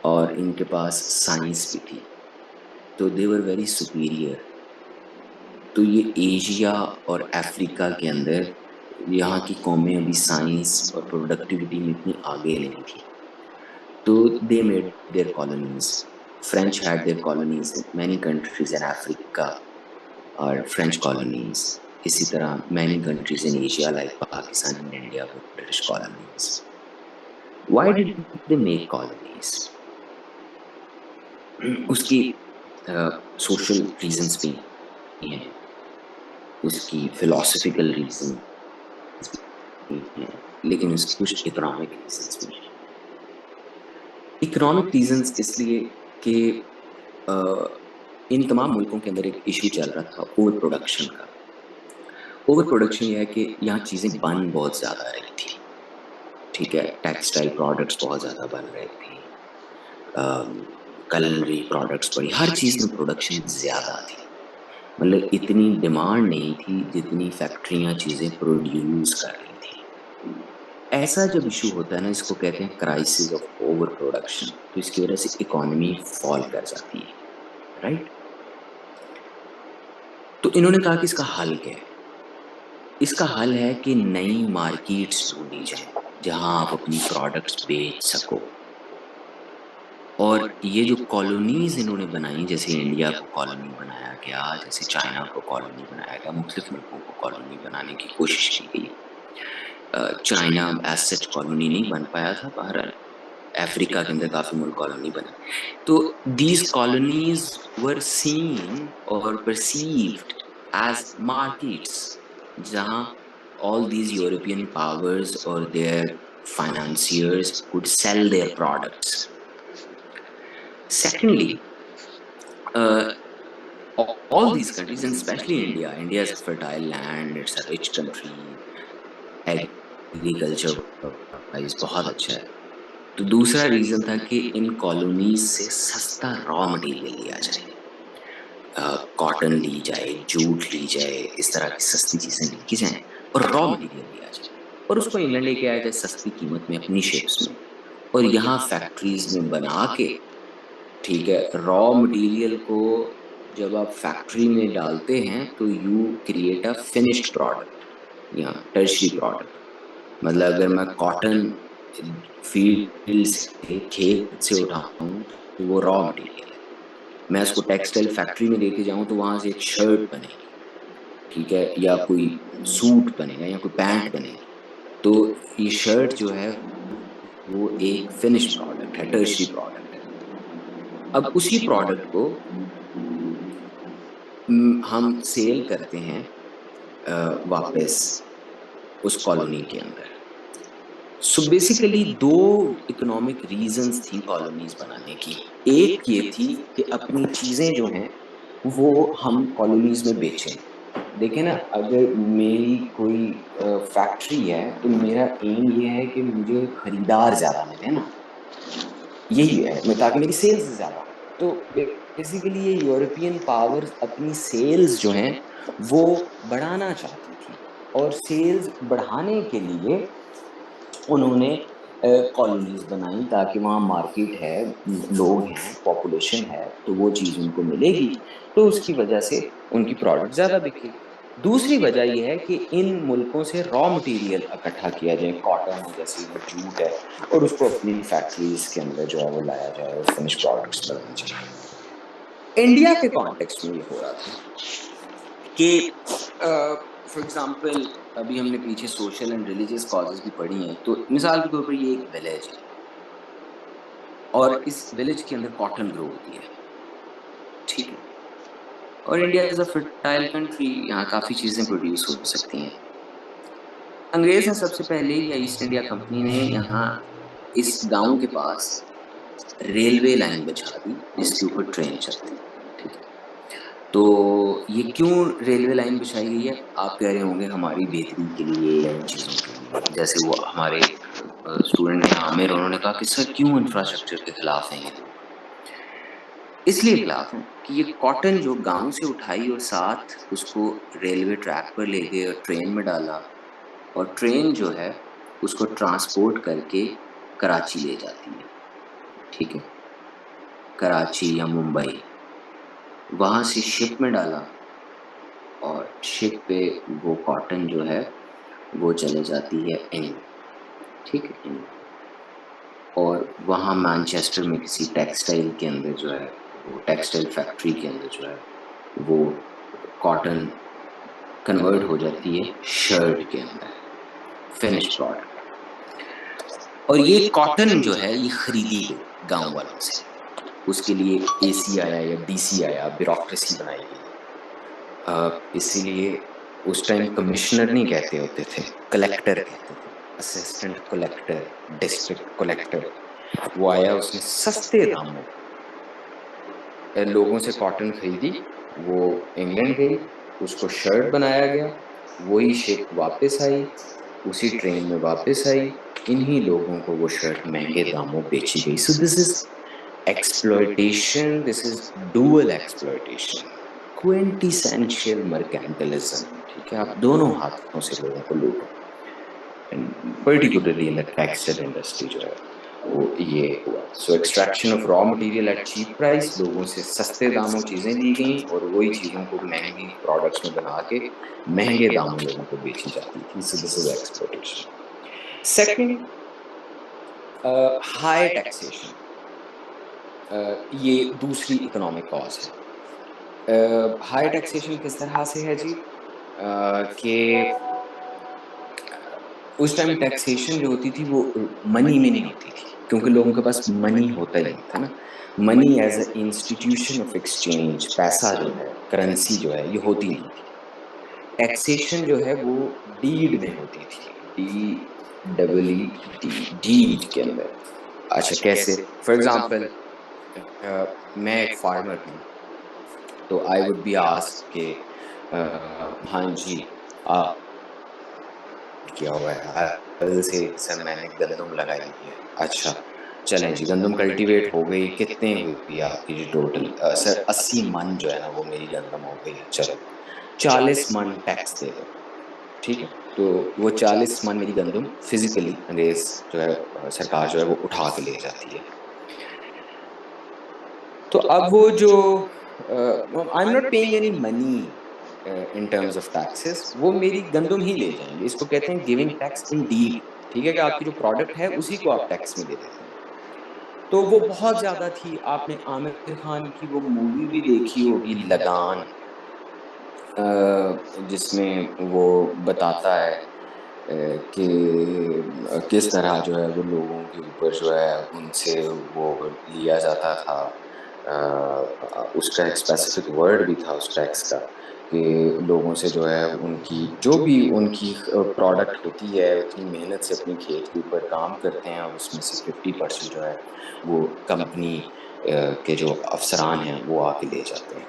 اور ان کے پاس سائنس بھی تھی, تو دے ور ویری سپیریئر. تو یہ ایشیا اور افریقہ کے اندر یہاں کی قومیں ابھی سائنس اور پروڈکٹیوٹی میں اتنی آگے نہیں تھی, تو they made their colonies. French had their colonies in many countries in Africa اور فرینچ کالونیز. اسی طرح many countries in Asia like Pakistan and India were British colonies. Why did they make colonies? اس کی سوشل ریزنس بھی ہیں, اس کی philosophical reason بھی ہیں, لیکن اس کی کچھ اکنامک ریزنس بھی ہیں. اکنامک ریزنس اس لیے کہ ان تمام ملکوں کے اندر ایک ایشو چل رہا تھا اوور پروڈکشن کا. اوور پروڈکشن یہ ہے کہ یہاں چیزیں بن بہت زیادہ رہی تھی, ٹھیک ہے, ٹیکسٹائل پروڈکٹس بہت زیادہ بن رہی تھی, کلنری پروڈکٹس بڑی, ہر چیز میں پروڈکشن زیادہ تھی. مطلب اتنی ڈیمانڈ نہیں تھی جتنی فیکٹریاں چیزیں پروڈیوس کر رہی تھیں. ایسا جب ایشو ہوتا ہے نا, اس کو کہتے ہیں کرائسس آف اوور پروڈکشن, تو اس کی وجہ سے اکانومی فال کر جاتی ہے, رائٹ. تو انہوں نے کہا کہ اس کا حل کیا ہے؟ اس کا حل ہے کہ نئی مارکیٹس ڈھونڈی جائیں جہاں آپ اپنی پروڈکٹس بیچ سکو. اور یہ جو کالونیز انہوں نے بنائی, جیسے انڈیا کو کالونی بنایا گیا, جیسے چائنا کو کالونی بنایا گیا, مختلف ملکوں کو کالونی بنانے کی کوشش کی گئی. چائنا ایز سچ کالونی نہیں بن پایا تھا, بہرحال افریقہ کے اندر کافی ملک کالونی بنے. تو دیز کالونیز ور سین اور پرسیوڈ ایز مارکیٹس جہاں all these European powers or their financiers could sell their products. Secondly, all these countries, and especially India, India is a fertile land, it's a rich country, agriculture wise بہت اچھا ہے. تو دوسرا reason تھا کہ ان colonies سے سستا raw material لیا جائے, کاٹن لی جائے, جوٹ لی جائے, اس طرح کی سستی چیزیں لے جائیں اور را مٹیریل لیا جائے, اور اس کو انگلینڈ لے کے آیا جائے سستی قیمت میں اپنی شپس میں, اور یہاں فیکٹریز میں بنا کے ٹھیک ہے، را مٹیریل کو جب آپ فیکٹری میں ڈالتے ہیں تو you create a finished product یا ٹرشری پروڈکٹ. مطلب اگر میں کاٹن فیلڈ سے کھیت سے اٹھاؤں تو وہ را مٹیریل ہے. میں اس کو ٹیکسٹائل فیکٹری میں لے کے جاؤں تو وہاں سے ایک شرٹ بنے گی، ٹھیک ہے، یا کوئی سوٹ بنے گا یا کوئی پینٹ بنے گی. تو یہ شرٹ جو ہے وہ ایک فنش پروڈکٹ ہے، ٹرشری پروڈکٹ ہے. اب اسی پروڈکٹ کو ہم سیل کرتے ہیں واپس اس کالونی کے اندر. سو بیسیکلی دو اکنامک ریزنز تھیں کالونیز بنانے کی. ایک یہ تھی کہ اپنی چیزیں جو ہیں وہ ہم کالونیز میں بیچیں. دیکھیں نا، اگر میری کوئی فیکٹری ہے تو میرا ایم یہ ہے کہ مجھے خریدار زیادہ ملے نا، یہی ہے تاکہ میری سیلز زیادہ ہو. تو بیسیکلی یہ یورپین پاور اپنی سیلز جو ہیں وہ بڑھانا چاہتی تھی، اور سیلز بڑھانے کے لیے انہوں نے کالونیز بنائیں تاکہ وہاں مارکیٹ ہے، لوگ ہیں، پاپولیشن ہے، تو وہ چیز ان کو ملے گی، تو اس کی وجہ سے ان کی پروڈکٹ زیادہ بکے گی. دوسری وجہ یہ ہے کہ ان ملکوں سے را مٹیریل اکٹھا کیا جائے، کاٹن ہے جیسے یہ جوٹ ہے، اور اس کو اپنی فیکٹریز کے اندر جو ہے وہ لایا جائے اور فنش پروڈکٹس بنائے جائیں. انڈیا کے کانٹیکسٹ میں یہ ہو رہا تھا کہ فار ایگزامپل ابھی ہم نے پیچھے سوشل اینڈ ریلیجیس کازز بھی پڑھی ہیں. تو مثال کے طور پر یہ ایک ولیج ہے اور اس ولیج کے اندر کاٹن گرو ہوتی ہے، ٹھیک ہے، اور India is a fertile country, یہاں کافی چیزیں پروڈیوس ہو سکتی ہیں. انگریز نے سب سے پہلے یا ایسٹ انڈیا کمپنی نے یہاں اس گاؤں کے پاس ریلوے لائن بچھا دی جس کے اوپر ٹرین چلتی، ٹھیک ہے. تو یہ کیوں ریلوے لائن بچھائی گئی ہے؟ آپ کہہ رہے ہوں گے ہماری بہتری کے لیے یا ان چیزوں کے لیے. جیسے وہ ہمارے ایک اسٹوڈنٹ ہیں عامر، انہوں نے کہا کہ سر کیوں انفراسٹرکچر کے خلاف ہیں یہ لوگ؟ اس لیے خلاف ہیں کہ یہ کاٹن جو گاؤں سے اٹھائی اور ساتھ اس کو ریلوے ٹریک پر لے گئے اور ٹرین میں ڈالا، اور ٹرین جو ہے اس کو ٹرانسپورٹ کر کے کراچی لے جاتی ہے، ٹھیک ہے، کراچی یا ممبئی، وہاں سے شپ میں ڈالا اور شپ پہ وہ کاٹن جو ہے وہ چلے جاتی ہے انگلینڈ، ٹھیک ہے، انگلینڈ. اور وہاں مانچیسٹر میں کسی ٹیکسٹائل کے اندر جو ہے، وہ ٹیکسٹائل فیکٹری کے اندر جو ہے وہ کاٹن کنورٹ ہو جاتی ہے شرٹ کے اندر، فنش پروڈکٹ. اور یہ کاٹن جو ہے یہ خریدی گئی گاؤں والوں سے. اس کے لیے اے سی آیا یا ڈی سی آیا، بیوروکریسی بنائی گئی. اسی لیے اس ٹائم کمشنر نہیں کہتے ہوتے تھے، کلیکٹر کہتے تھے، اسسٹنٹ کلیکٹر، ڈسٹرکٹ کلیکٹر. وہ آیا، اس نے سستے داموں لوگوں سے کاٹن خریدی، وہ انگلینڈ گئی، اس کو شرٹ بنایا گیا، وہی شپ واپس آئی، اسی ٹرین میں واپس آئی، انہی لوگوں کو وہ شرٹ مہنگے داموں بیچی گئی. So this is exploitation, this is dual exploitation, quintessential mercantilism. ٹھیک ہے، آپ دونوں ہاتھوں سے لوگوں کو لوٹو. Particularly in the textile industry جو ہے وہ یہ ہوا. So extraction of raw material at cheap price, لوگوں سے سستے داموں چیزیں لی گئیں اور وہی چیزوں کو مہنگی پروڈکٹس میں بنا کے مہنگے داموں لوگوں کو بیچی جاتی تھی. سو this is exploitation. Second, high taxation, یہ دوسری اکنامک کاز ہے. ہائی ٹیکسیشن کس طرح سے ہے جی؟ کہ اس ٹائم ٹیکسیشن جو ہوتی تھی وہ منی میں نہیں ہوتی تھی، کیونکہ لوگوں کے پاس منی ہوتا ہی نہیں تھا نا. Money as a institution of exchange, پیسہ جو ہے، کرنسی جو ہے، یہ ہوتی نہیں تھی. ٹیکسیشن جو ہے وہ ڈیڈ میں ہوتی تھی، D double E D, deed کے اندر. اچھا کیسے؟ فار ایگزامپل میں ایک فارمر ہوں تو آئی وڈ بی آسک کہ ہاں جی کیا ہوا ہے؟ سے سر میں نے گندم لگائی ہے. اچھا چلیں جی، گندم کلٹیویٹ ہو گئی، کتنے ہوئی آپ کی جی ٹوٹل؟ سر 80 من جو ہے نا وہ میری گندم ہو گئی ہے. چلو 40 من ٹیکس دے دو، ٹھیک ہے. تو وہ 40 من میری گندم فزیکلی انگریز جو ہے سرکار جو ہے وہ اٹھا کے لے جاتی ہے. تو اب وہ جو I am not paying any money in terms of taxes, وہ میری گندم ہی لے جائیں گے. اس کو کہتے ہیں گیونگ ٹیکس ان ڈیڈ. ٹھیک ہے کہ آپ کی جو پروڈکٹ ہے اسی کو آپ ٹیکس میں دے دیتے ہیں. تو وہ بہت زیادہ تھی. آپ نے عامر خان کی وہ مووی بھی دیکھی ہوگی لگان، جس میں وہ بتاتا ہے کہ کس طرح جو ہے وہ لوگوں کے اوپر جو ہے ان سے وہ لیا جاتا تھا. اس کا ایک اسپیسیفک ورڈ بھی تھا اس ٹیکس کا، کہ لوگوں سے جو ہے ان کی جو بھی ان کی پروڈکٹ ہوتی ہے اتنی محنت سے اپنی کھیت کے اوپر کام کرتے ہیں، اور اس میں سے 50% جو ہے وہ کمپنی کے جو افسران ہیں وہ آ کے لے جاتے ہیں.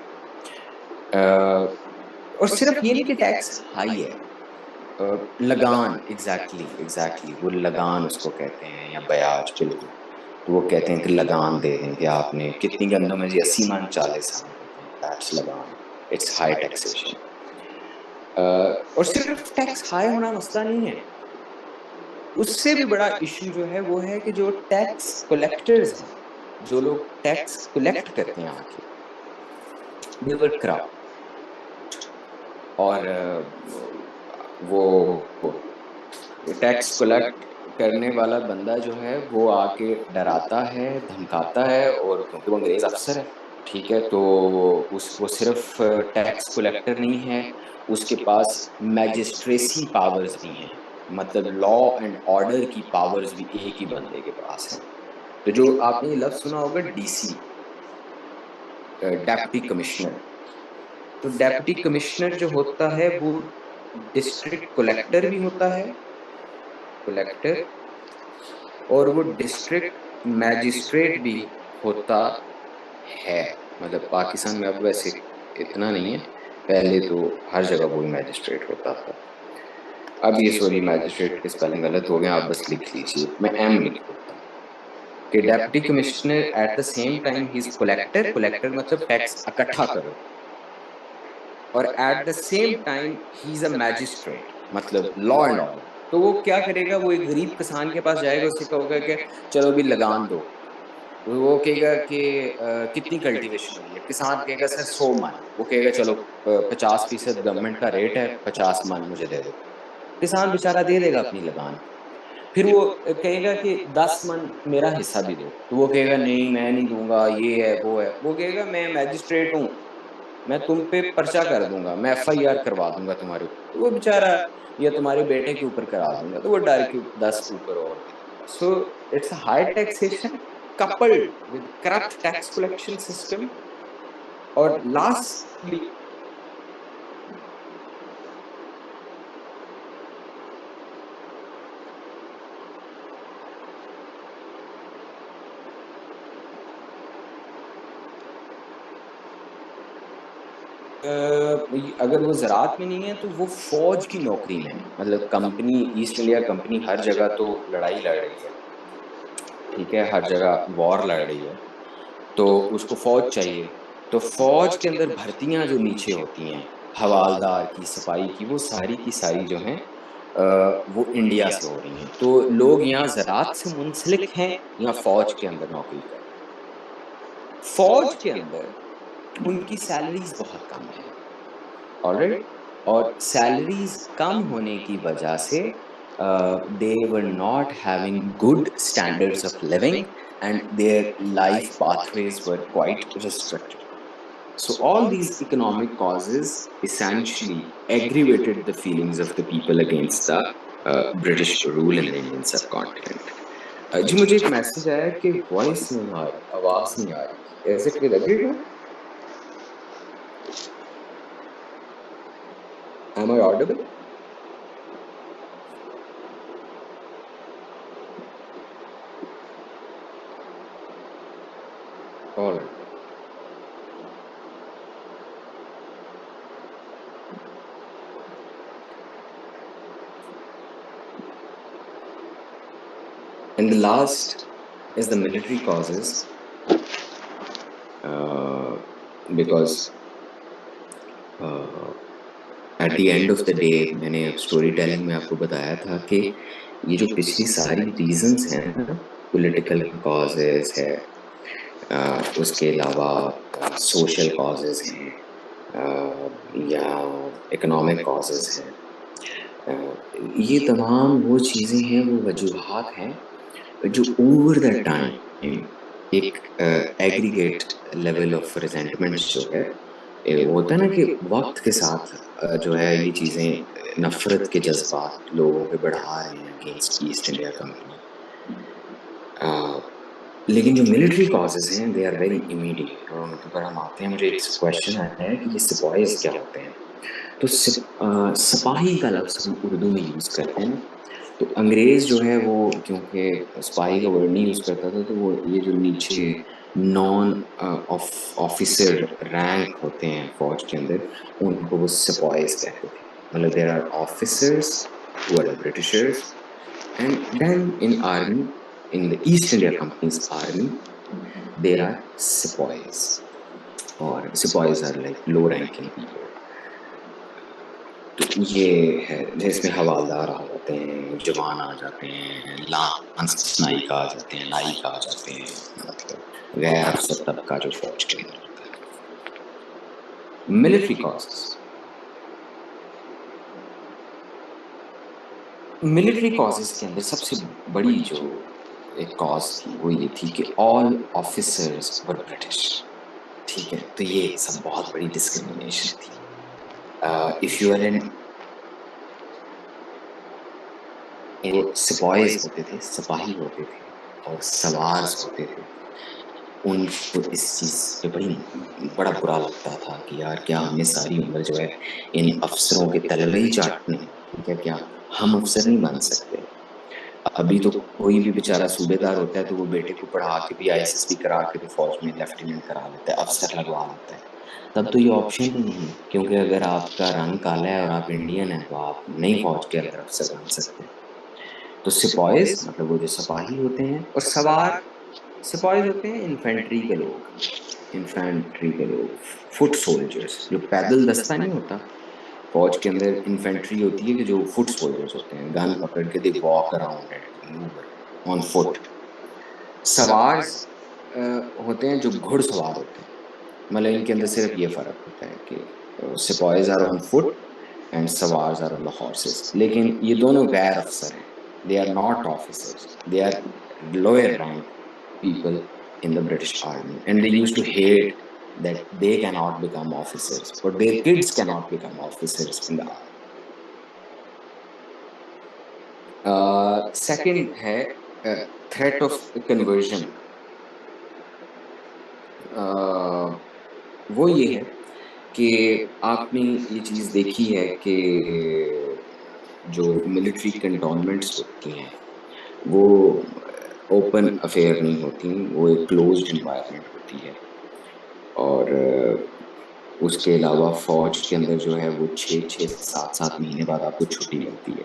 اور صرف یہ نہیں کہ ٹیکس ہائی ہے، لگان ایگزیکٹلی وہ لگان اس کو کہتے ہیں، یا بیاج. بالکل. تو وہ کہتے ہیں کہ لگان دے دیں کہ آپ نے کتنی گندم ہے جی، 80 من 40 من کہتے ہیں، دیٹس لگان. It's high taxation. اور صرف ٹیکس ہائی ہونا مسئلہ نہیں ہے، اس سے بھی بڑا ایشو جو ہے وہ ہے کہ جو ٹیکس کلیکٹرز ہیں، جو لوگ ٹیکس کلیکٹ کرتے ہیں آ کے، they were corrupt. اور وہ ٹیکس کلیکٹ کرنے والا بندہ جو ہے وہ آ کے ڈراتا ہے، دھمکاتا ہے، اور کیونکہ وہ انگریز افسر ہے، ٹھیک ہے، تو وہ صرف ٹیکس کلیکٹر نہیں ہے، اس کے پاس میجسٹریسی پاورز بھی ہیں. مطلب لا اینڈ آرڈر کی پاورز بھی ایک ہی بندے کے پاس ہیں. تو جو آپ نے یہ لفظ سنا ہوگا ڈی سی، ڈیپٹی کمشنر. تو ڈیپٹی کمشنر جو ہوتا ہے وہ ڈسٹرکٹ کلیکٹر بھی ہوتا ہے، کلیکٹر، اور وہ ڈسٹرکٹ میجسٹریٹ بھی ہوتا ہے. مطلب پاکستان میں اب ویسے اتنا نہیں ہے، پہلے تو ہر جگہ وہی میجسٹریٹ ہوتا تھا. اب یہ سوری میجسٹریٹ کے اسپیلنگ غلط ہو گئے، آپ بس لکھ لیجیے، میں ایم لکھ دیتا ہوں کہ deputy commissioner at the same time ہی از کلیکٹر. کلیکٹر مطلب ٹیکس اکٹھا کرو، اور ایٹ دا سیم ٹائم ہی از اے میجسٹریٹ، مطلب لا اینڈ آرڈر. تو وہ کیا کرے گا، وہ ایک غریب کسان کے پاس جائے گا، اسے کہے گا کہ چلو بھی لگان دو. وہ کہے گا کہ کتنی کلٹیویشن ہو رہی ہے، کسان کہے گا سر 100 من. وہ کہے گا چلو 50% گورنمنٹ کا ریٹ ہے، 50 من مجھے دے دو. کسان بیچارہ دے دے گا اپنی لگان. پھر وہ کہے گا کہ 10 من میرا حصہ بھی دو. تو وہ کہے گا نہیں میں نہیں دوں گا، یہ ہے وہ ہے. وہ کہے گا میں میجسٹریٹ ہوں، میں تم پہ پرچہ کر دوں گا، میں FIR کروا دوں گا تمہارے اوپر. تو وہ بیچارہ یا تمہارے بیٹے کے اوپر کرا دوں گا، تو وہ ڈر کے 10 اوپر اور دے دے گا. So it's a high taxation coupled with corrupt tax collection system. اور lastly اگر وہ زراعت میں نہیں ہے تو وہ فوج کی نوکری میں ہے. مطلب کمپنی ایسٹ انڈیا کمپنی ہر جگہ تو لڑائی لڑ رہی ہے، ٹھیک ہے، ہر جگہ وار لڑ رہی ہے، تو اس کو فوج چاہیے. تو فوج کے اندر بھرتیاں جو نیچے ہوتی ہیں، حوالدار کی، سپاہی کی، وہ ساری کی ساری جو ہیں وہ انڈیا سے ہو رہی ہیں. تو لوگ یہاں زراعت سے منسلک ہیں یا فوج کے اندر نوکری کر رہے ہیں. فوج کے اندر ان کی سیلریز بہت کم ہیں، آلرائٹ. اور سیلریز کم ہونے کی وجہ سے they were not having good standards of living, and their life pathways were quite restricted. So all these economic causes essentially aggravated the feelings of the people against the British rule in the Indian subcontinent. جی مجھے ایک message آیا کہ voice نہیں آ رہی، آواز نہیں آ رہی. Is it with everyone? Am I audible? All right. And the last is the military causes, because at the end of the day میں نے اسٹوری ٹیلنگ میں آپ کو بتایا تھا کہ یہ جو پچھلی ساری ریزنز ہیں نا، پولیٹیکل کازز ہے، اس کے علاوہ سوشل کازز ہیں یا اکنامک کازز ہیں. یہ تمام وہ چیزیں ہیں، وہ وجوہات ہیں جو اوور دا ٹائم ایک ایگریگیٹ لیول آف ریزنٹمنٹس جو ہے وہ ہوتا ہے نا کہ وقت کے ساتھ جو ہے یہ چیزیں نفرت کے جذبات لوگوں کے بڑھا رہے ہیں اگینسٹ ایسٹ انڈیا کمپنی. لیکن جو ملٹری کازز ہیں دے آر ویری امیڈیٹ، اور ان کے اوپر ہم آتے ہیں. مجھے ایک کویشچن آیا ہے کہ یہ سپائز کیا ہوتے ہیں. تو سپاہی کا لفظ ہم اردو میں یوز کرتے ہیں نا، تو انگریز جو ہے وہ کیونکہ سپاہی کا ورڈ نہیں یوز کرتا تھا، تو وہ یہ جو نیچے نان آفیسر رینک ہوتے ہیں فوج کے اندر، ان کو وہ سپائز کہتے تھے. مطلب there are officers who are the Britishers, and then in army, in the East India Company's army, there are sepoys, or sepoys are like low ranking people. تو یہ ہے جس میں حوالدار آ جاتے ہیں، جوان آ جاتے ہیں، لانس نائک آ جاتے ہیں، نائک آ جاتے ہیں، مطلب غیر افسر طبقہ جو فوج کے اندر ہوتا ہے. ملٹری کازز، ملٹری کازز کے اندر سب سے بڑی جو ایک کاز تھی وہ یہ تھی کہ آل آفیسرز ور برٹش. ٹھیک ہے، تو یہ سب بہت بڑی ڈسکریمنیشن تھی. If you are in, sepoys ہوتے تھے، سپاہی ہوتے تھے اور سوارز ہوتے تھے، ان کو اس چیز پہ بڑا برا لگتا تھا کہ یار کیا ہمیں ساری عمر جو ہے ان افسروں کے تلوے ہی چاٹنے ہیں. ٹھیک ہے، کیا ہم افسر نہیں بن سکتے؟ ابھی تو کوئی بھی بیچارہ صوبے دار ہوتا ہے تو وہ بیٹے کو پڑھا کے بھی ISSB کرا کے بھی فوج میں لیفٹیننٹ کرا لیتا ہے، افسر لگوا لیتا ہے. تب تو یہ آپشن ہی نہیں ہے، کیونکہ اگر آپ کا رنگ کالا ہے اور آپ انڈین ہیں تو آپ نہیں فوج کے اندر افسر بن سکتے. تو سپائز مطلب وہ جو سپاہی ہوتے ہیں، اور سوار، سپائز ہوتے ہیں انفینٹری کے لوگ، انفینٹری کے لوگ، فٹ سولجرز، جو پیدل دستہ نہیں ہوتا فوج کے اندر. انفینٹری ہوتی ہے کہ جو فٹ سولجرز ہوتے ہیں، گن پکڑ کے they walk around and manoeuvre on foot. Sowars ہوتے ہیں جو گھڑ سوار ہوتے ہیں. مطلب ان کے اندر صرف یہ فرق ہوتا ہے کہ sepoys are on foot and sowars are on the horses. لیکن یہ دونوں غیر افسر ہیں، they are not officers, they are lower rank people in the British Army, and they used to hate that they cannot become officers or their kids cannot become officers in the army. Second ہے threat of conversion. وہ یہ ہے کہ آپ نے یہ چیز دیکھی ہے کہ جو ملٹری کنٹونمنٹس ہوتی ہیں وہ اوپن افیئر نہیں ہوتی، وہ ایک کلوزڈ انوائرمنٹ ہوتی ہے. اور اس کے علاوہ فوج کے اندر جو ہے وہ 6-7 مہینے بعد آپ کو چھٹی ملتی ہے.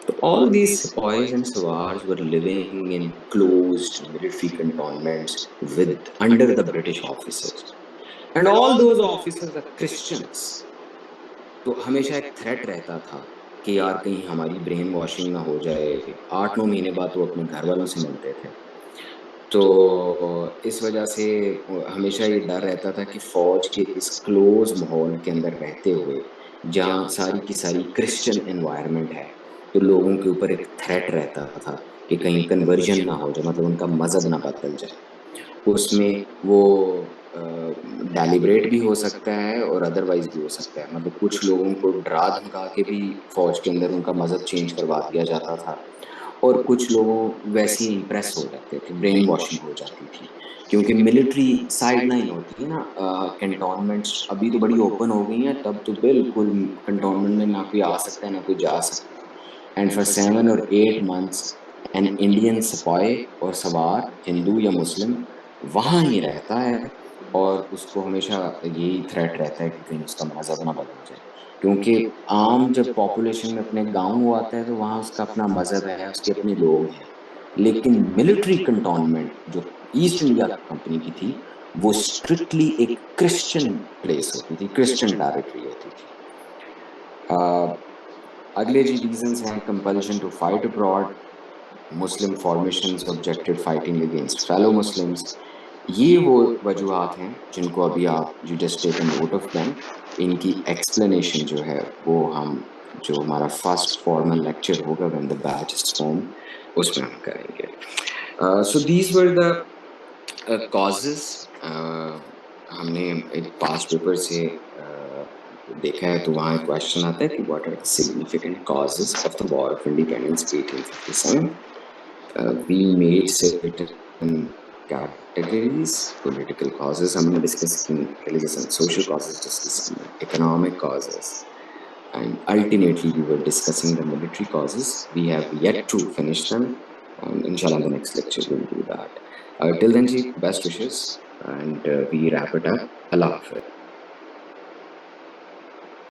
تو all these sepoys and sawars were living in closed military cantonments with under the British officers, and all those officers are Christians. تو ہمیشہ ایک تھریٹ رہتا تھا کہ یار کہیں ہماری برین واشنگ نہ ہو جائے. 8-9 مہینے بعد وہ اپنے گھر والوں سے ملتے تھے. تو اس وجہ سے ہمیشہ یہ ڈر رہتا تھا کہ فوج کے اس کلوز ماحول کے اندر رہتے ہوئے، جہاں ساری کی ساری کرسچن انوائرمنٹ ہے، تو لوگوں کے اوپر ایک تھریٹ رہتا تھا کہ کہیں کنورژن نہ ہو جائے، مطلب ان کا مذہب نہ بدل جائے. اس میں وہ ڈیلیبریٹ بھی ہو سکتا ہے اور ادروائز بھی ہو سکتا ہے. مطلب کچھ لوگوں کو ڈرا دھمکا کے بھی فوج کے اندر ان کا مذہب چینج کروا دیا جاتا تھا، اور کچھ لوگوں ویسے ہی امپریس ہو جاتے تھے، برین واشنگ ہو جاتی تھی. کیونکہ ملٹری سائڈ لائن ہوتی ہے نا کنٹونمنٹس، ابھی تو بڑی اوپن ہو گئی ہیں، تب تو بالکل کنٹونمنٹ میں نہ کوئی آ سکتا ہے نہ کوئی جا سکتا ہے. And for 7 or 8 months an Indian sepoy اور سوار، ہندو یا مسلم، وہاں ہی رہتا ہے، اور اس کو ہمیشہ یہی تھریٹ رہتا ہے کہ کہیں اس کا مذہب نہ بدل جائے. کیونکہ عام جب پاپولیشن میں اپنے گاؤں وہ آتا ہے تو وہاں اس کا اپنا مذہب ہے، اس کے اپنے لوگ ہیں. لیکن ملٹری کنٹونمنٹ جو ایسٹ انڈیا کمپنی کی تھی وہ اسٹرکٹلی ایک کرسچن پلیس ہوتی تھی، کرسچن ٹیریٹری ہوتی تھی. اگلے جی ریزنز ہیں compulsion to fight abroad. Muslim formations objected fighting against fellow Muslims. یہ وہ وجوہات ہیں جن کو ابھی آپ you just take a note of them. ان کی ایکسپلینیشن جو ہے وہ ہم جو ہمارا فرسٹ فارمل لیکچر ہوگا when the batch is formed اس میں ہم کریں گے. So these were the causes. ہم نے ایک پاسٹ پیپر سے دیکھا ہے تو وہاں ایک کوشچن آتا ہے کہ what are the significant causes of the war of independence 1857. We made certain categories, political causes ہم نے ڈسکس کی, religious and social causes discuss کی, economic causes, and ultimately we were discussing the military causes. We have yet to finish them, and inshallah in the next lecture we'll do that. Till then ji, best wishes, and we wrap it up. Allah Hafiz.